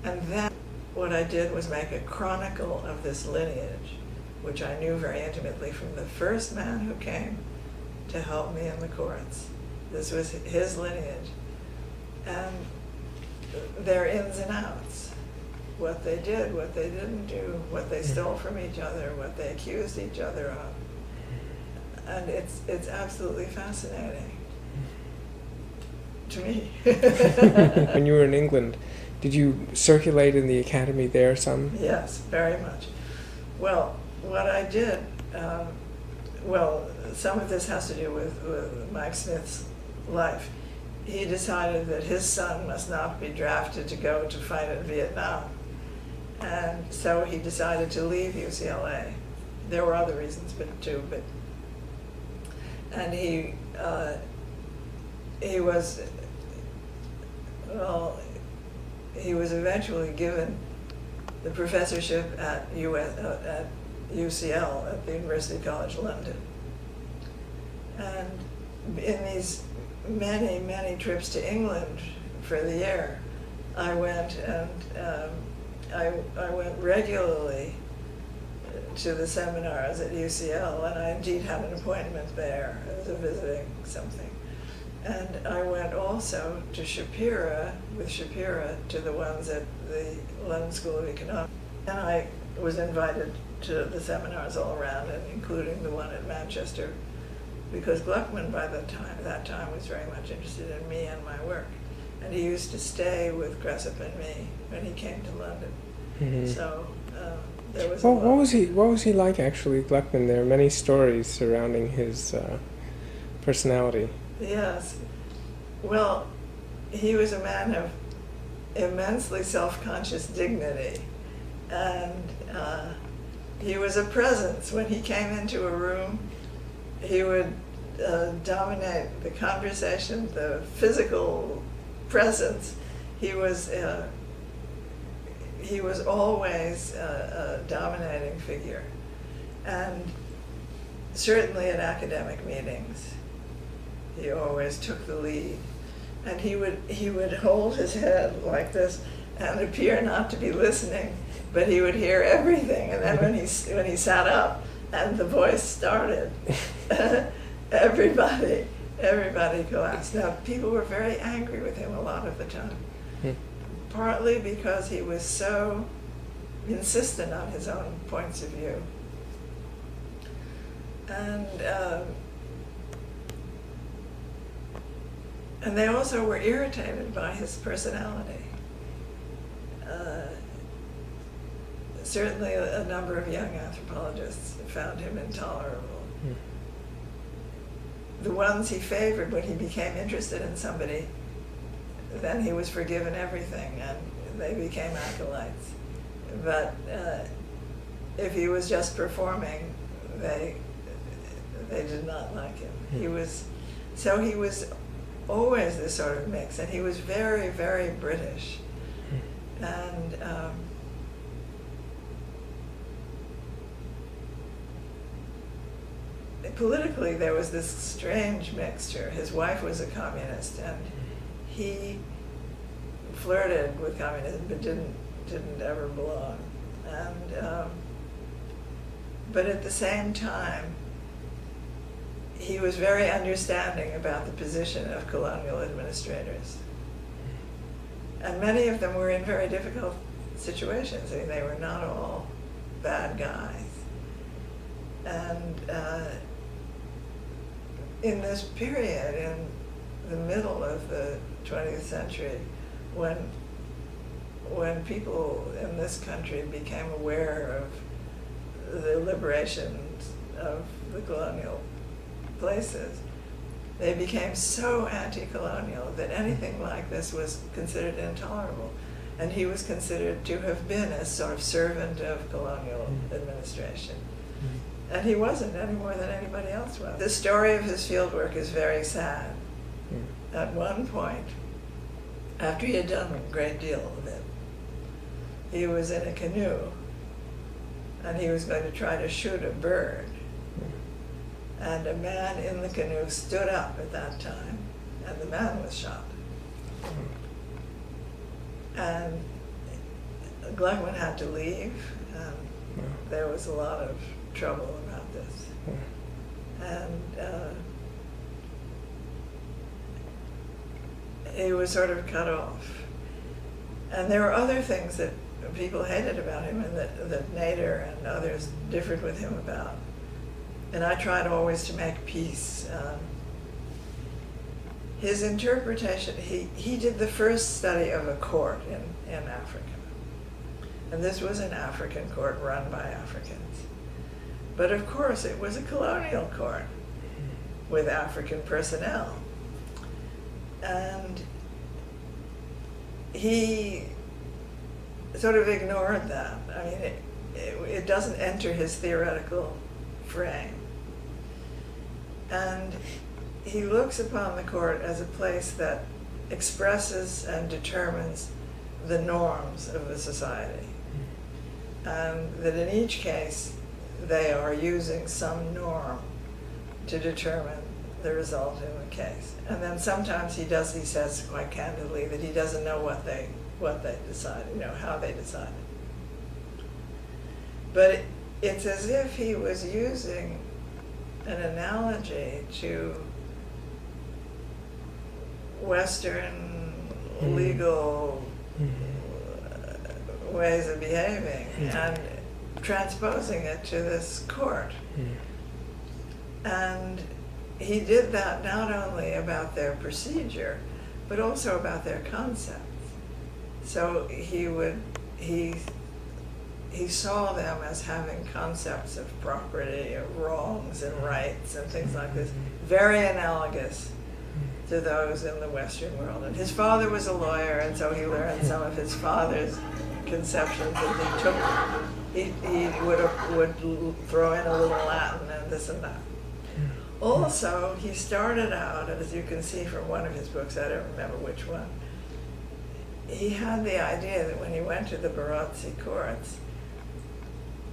And then what I did was make a chronicle of this lineage, which I knew very intimately from the first man who came to help me in the courts. This was his lineage. And their ins and outs, what they did, what they didn't do, what they stole from each other, what they accused each other of. And it's absolutely fascinating to me. When you were in England, did you circulate in the academy there some? Yes, very much. Well, what I did, well, some of this has to do with Mike Smith's life. He decided that his son must not be drafted to go to fight in Vietnam. And so he decided to leave UCLA. There were other reasons too, but and he was, well, he was eventually given the professorship at UCL, at the University College London. And in these many trips to England for the year, I went and I went regularly to the seminars at UCL, and I indeed had an appointment there as a visiting something. And I went also to Shapira, with Shapira, to the ones at the London School of Economics. And I was invited to the seminars all around, and including the one at Manchester, because Gluckman by that time was very much interested in me and my work. And he used to stay with Gressop and me when he came to London. Mm-hmm. So there was Well, what was he like, actually, Gluckman? There are many stories surrounding his personality. Yes. Well, he was a man of immensely self-conscious dignity, and he was a presence. When he came into a room, he would dominate the conversation, the physical presence. He was always a dominating figure, and certainly at academic meetings, he always took the lead. And he would hold his head like this and appear not to be listening, but he would hear everything. And then when he sat up and the voice started, everybody collapsed. Now, people were very angry with him a lot of the time, partly because he was so insistent on his own points of view. And they also were irritated by his personality. Certainly a number of young anthropologists found him intolerable. The ones he favored, when he became interested in somebody, then he was forgiven everything and they became acolytes. But if he was just performing, they did not like him. He was always this sort of mix, and he was very British. And politically there was this strange mixture. His wife was a communist, and he flirted with communism but didn't ever belong. And but at the same time, he was very understanding about the position of colonial administrators. And many of them were in very difficult situations. I mean, they were not all bad guys. And in this period, in the middle of the 20th century, when people in this country became aware of the liberation of the colonial places, they became so anti-colonial that anything like this was considered intolerable. And he was considered to have been a sort of servant of colonial administration. And he wasn't any more than anybody else was. The story of his fieldwork is very sad. At one point, after he had done a great deal of it, he was in a canoe and he was going to try to shoot a bird. And a man in the canoe stood up at that time, and the man was shot. And Gluckman had to leave, and there was a lot of trouble about this. And he was sort of cut off. And there were other things that people hated about him and that Nader and others differed with him about. And I tried always to make peace. His interpretation, he did the first study of a court in Africa. And this was an African court run by Africans. But of course it was a colonial court with African personnel. And he sort of ignored that. I mean, it doesn't enter his theoretical frame. And he looks upon the court as a place that expresses and determines the norms of the society. And that in each case, they are using some norm to determine the result in the case. And then sometimes he says quite candidly that he doesn't know what they decided, how they decided. But it's as if he was using an analogy to Western legal ways of behaving and transposing it to this court. And he did that not only about their procedure, but also about their concepts. So he saw them as having concepts of property, of wrongs and rights and things like this, very analogous to those in the Western world. And his father was a lawyer, and so he learned some of his father's conceptions, and he would throw in a little Latin and this and that. Also, he started out, as you can see from one of his books, I don't remember which one, he had the idea that when he went to the Barotse courts,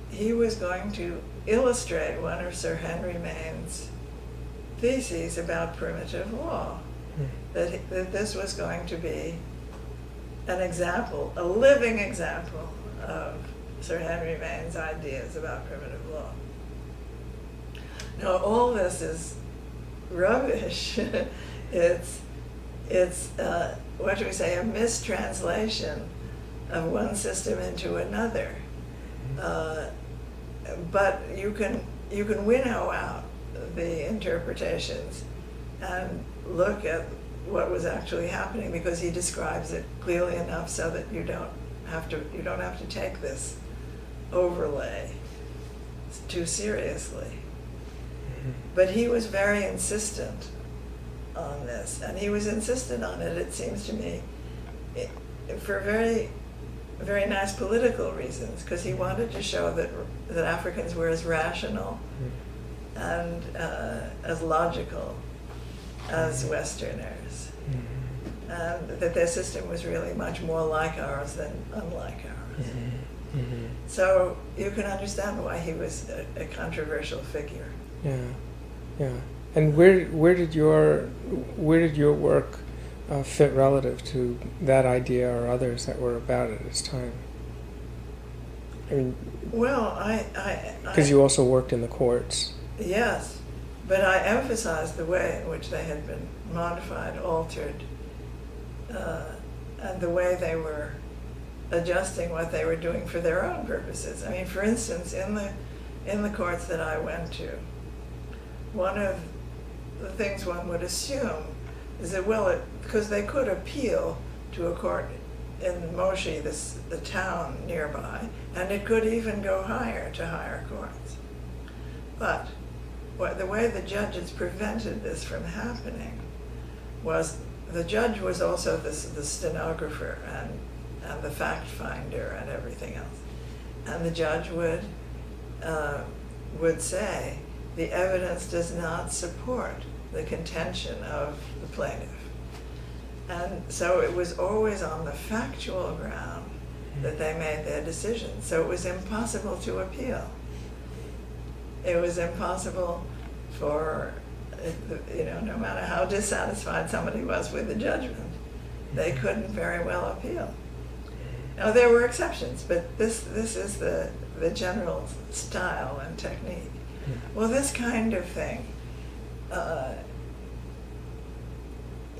he was going to illustrate one of Sir Henry Maine's theses about primitive law. That this was going to be an example, a living example of Sir Henry Maine's ideas about primitive law. Now, all this is rubbish. It's what do we say, a mistranslation of one system into another. But you can winnow out the interpretations and look at what was actually happening, because he describes it clearly enough so that you don't have to take this overlay too seriously. But he was very insistent on this, and he was insistent on it, it seems to me, for very, very nice political reasons, because he wanted to show that Africans were as rational and as logical as Westerners, and that their system was really much more like ours than unlike ours. So you can understand why he was a controversial figure. Yeah. And where did your work fit relative to that idea or others that were about at his time? I mean, well, because you also worked in the courts. Yes, but I emphasized the way in which they had been modified, altered, and the way they were adjusting what they were doing for their own purposes. I mean, for instance, in the courts that I went to, one of the things one would assume is that, well, because they could appeal to a court in Moshi, the town nearby, and it could even go higher to higher courts. But the way the judges prevented this from happening was the judge was also the stenographer and the fact finder and everything else. And the judge would say, the evidence does not support the contention of the plaintiff. And so it was always on the factual ground that they made their decisions. So it was impossible to appeal. It was impossible for, no matter how dissatisfied somebody was with the judgment, they couldn't very well appeal. Now, there were exceptions, but this is the general style and technique. Well, this kind of thing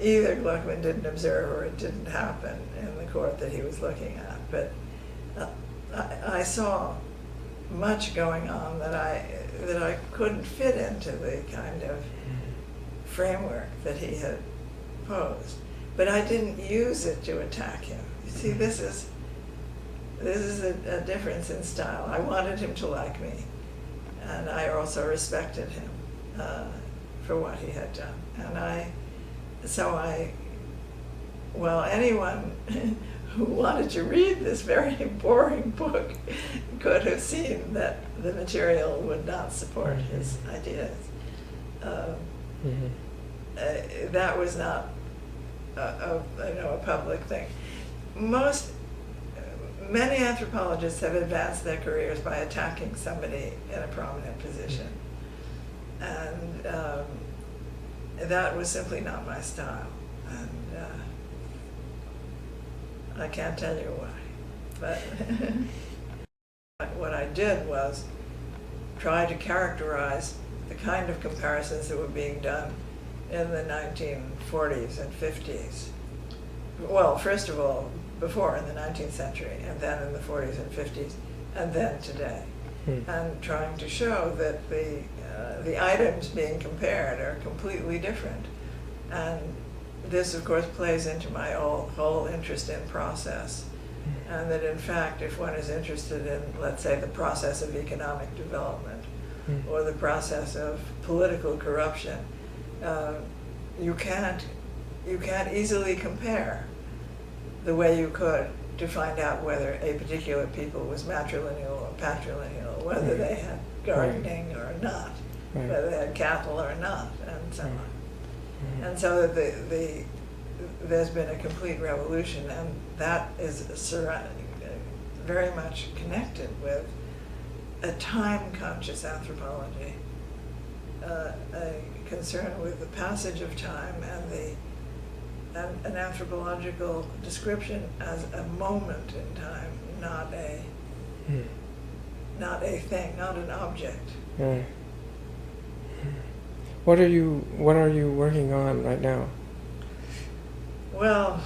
either Gluckman didn't observe or it didn't happen in the court that he was looking at. But I saw much going on that I couldn't fit into the kind of framework that he had posed. But I didn't use it to attack him. You see, this is a difference in style. I wanted him to like me, and I also respected him for what he had done. And well, anyone who wanted to read this very boring book could have seen that the material would not support his ideas. That was not a public thing. Many anthropologists have advanced their careers by attacking somebody in a prominent position, and that was simply not my style, and I can't tell you why. But what I did was try to characterize the kind of comparisons that were being done in the 1940s and 50s. Well, first of all, before in the 19th century, and then in the 40s and 50s, and then today. And trying to show that the items being compared are completely different. And this, of course, plays into my whole interest in process. And that, in fact, if one is interested in, let's say, the process of economic development or the process of political corruption, you can't easily compare the way you could to find out whether a particular people was matrilineal or patrilineal, whether they had gardening or not, whether they had cattle or not, and so on. And so there's been a complete revolution, and that is very much connected with a time-conscious anthropology, a concern with the passage of time and an anthropological description as a moment in time, not a thing, not an object. What are you working on right now? Well,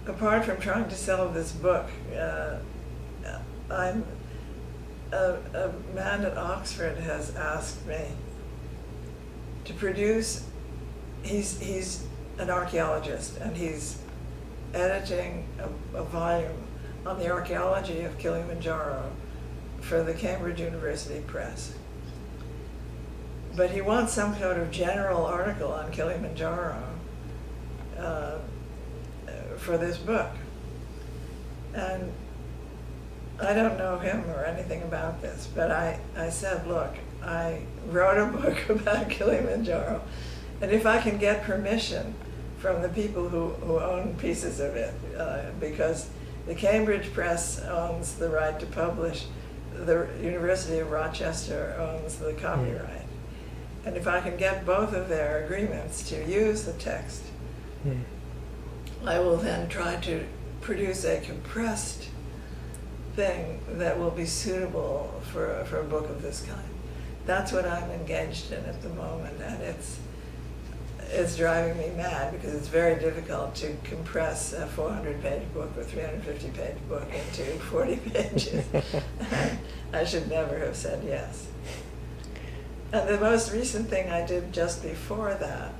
apart from trying to sell this book, a man at Oxford has asked me to produce. He's an archaeologist, and he's editing a volume on the archaeology of Kilimanjaro for the Cambridge University Press. But he wants some sort of general article on Kilimanjaro for this book. And I don't know him or anything about this, but I said, look, I wrote a book about Kilimanjaro, and if I can get permission from the people who own pieces of it, because the Cambridge Press owns the right to publish, the University of Rochester owns the copyright. And if I can get both of their agreements to use the text, I will then try to produce a compressed thing that will be suitable for a book of this kind. That's what I'm engaged in at the moment, and it's driving me mad because it's very difficult to compress a 400-page book or 350-page book into 40 pages. I should never have said yes. And the most recent thing I did just before that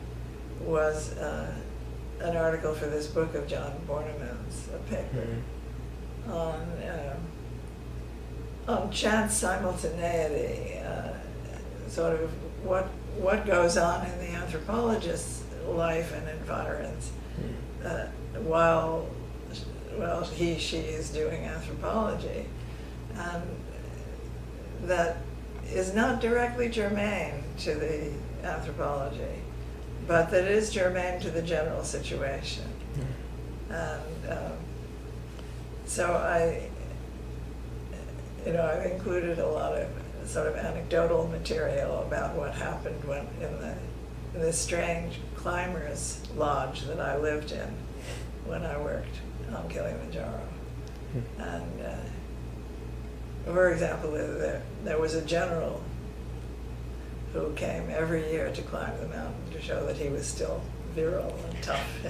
was an article for this book of John Borneman's, a paper on chance simultaneity, sort of what goes on in the anthropologist's life and environs while she is doing anthropology, and that is not directly germane to the anthropology, but that is germane to the general situation. And so I've included a lot of sort of anecdotal material about what happened when in this strange climbers lodge that I lived in when I worked on Kilimanjaro. And for example, there was a general who came every year to climb the mountain to show that he was still virile and tough.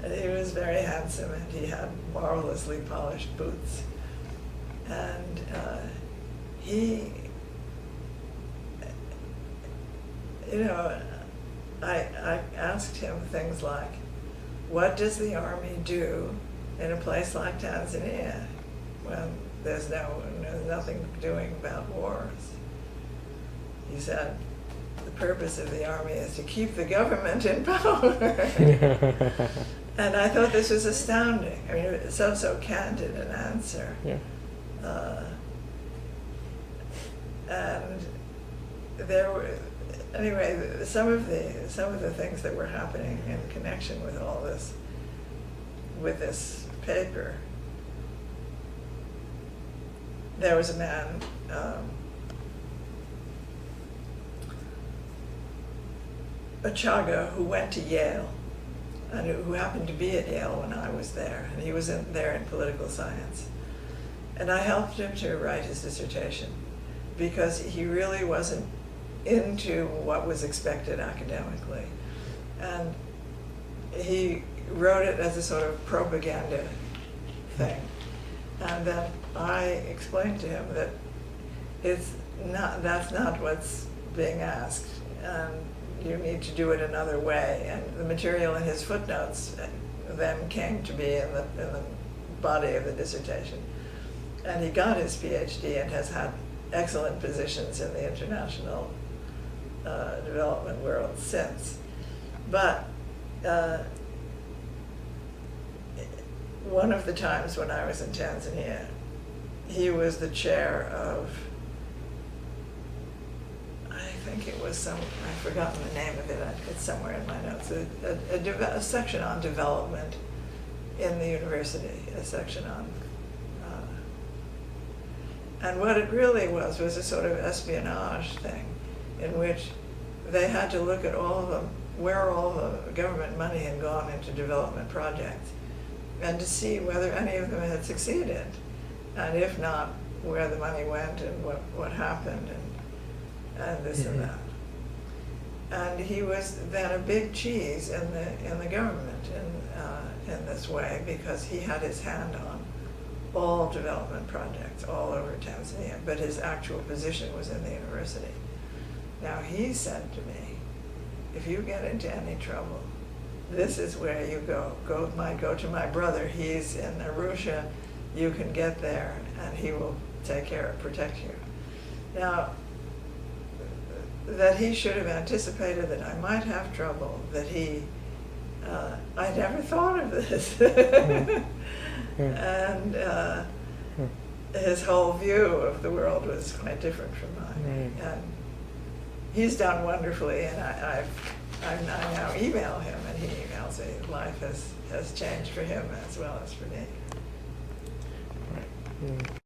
And he was very handsome, and he had marvelously polished boots. And he, you know, I asked him things like, what does the army do in a place like Tanzania when there's nothing doing about wars? He said, the purpose of the army is to keep the government in power. And I thought this was astounding. I mean, it's so candid an answer. Yeah. And there were, anyway, some of the things that were happening in connection with all this, with this paper. There was a man, Achaga, who went to Yale, and who happened to be at Yale when I was there, and he was there in political science. And I helped him to write his dissertation because he really wasn't into what was expected academically. And he wrote it as a sort of propaganda thing. And then I explained to him that that's not what's being asked, and you need to do it another way. And the material in his footnotes then came to be in the body of the dissertation. And he got his PhD and has had excellent positions in the international development world since. But one of the times when I was in Tanzania, he was the chair of, I think it was I've forgotten the name of it, it's somewhere in my notes, a section on development in the university, a section on, and what it really was a sort of espionage thing in which they had to look at where all the government money had gone into development projects, and to see whether any of them had succeeded, and if not, where the money went and what happened, and this and that. And he was then a big cheese in the government in this way, because he had his hand on all development projects all over Tanzania, but his actual position was in the university. Now he said to me, if you get into any trouble, this is where you go. Go to my brother. He's in Arusha. You can get there, and he will protect you. Now, that he should have anticipated that I might have trouble, that I never thought of this. And his whole view of the world was quite different from mine. And he's done wonderfully, and I now email him, and he emails me. Life has changed for him as well as for me. Right.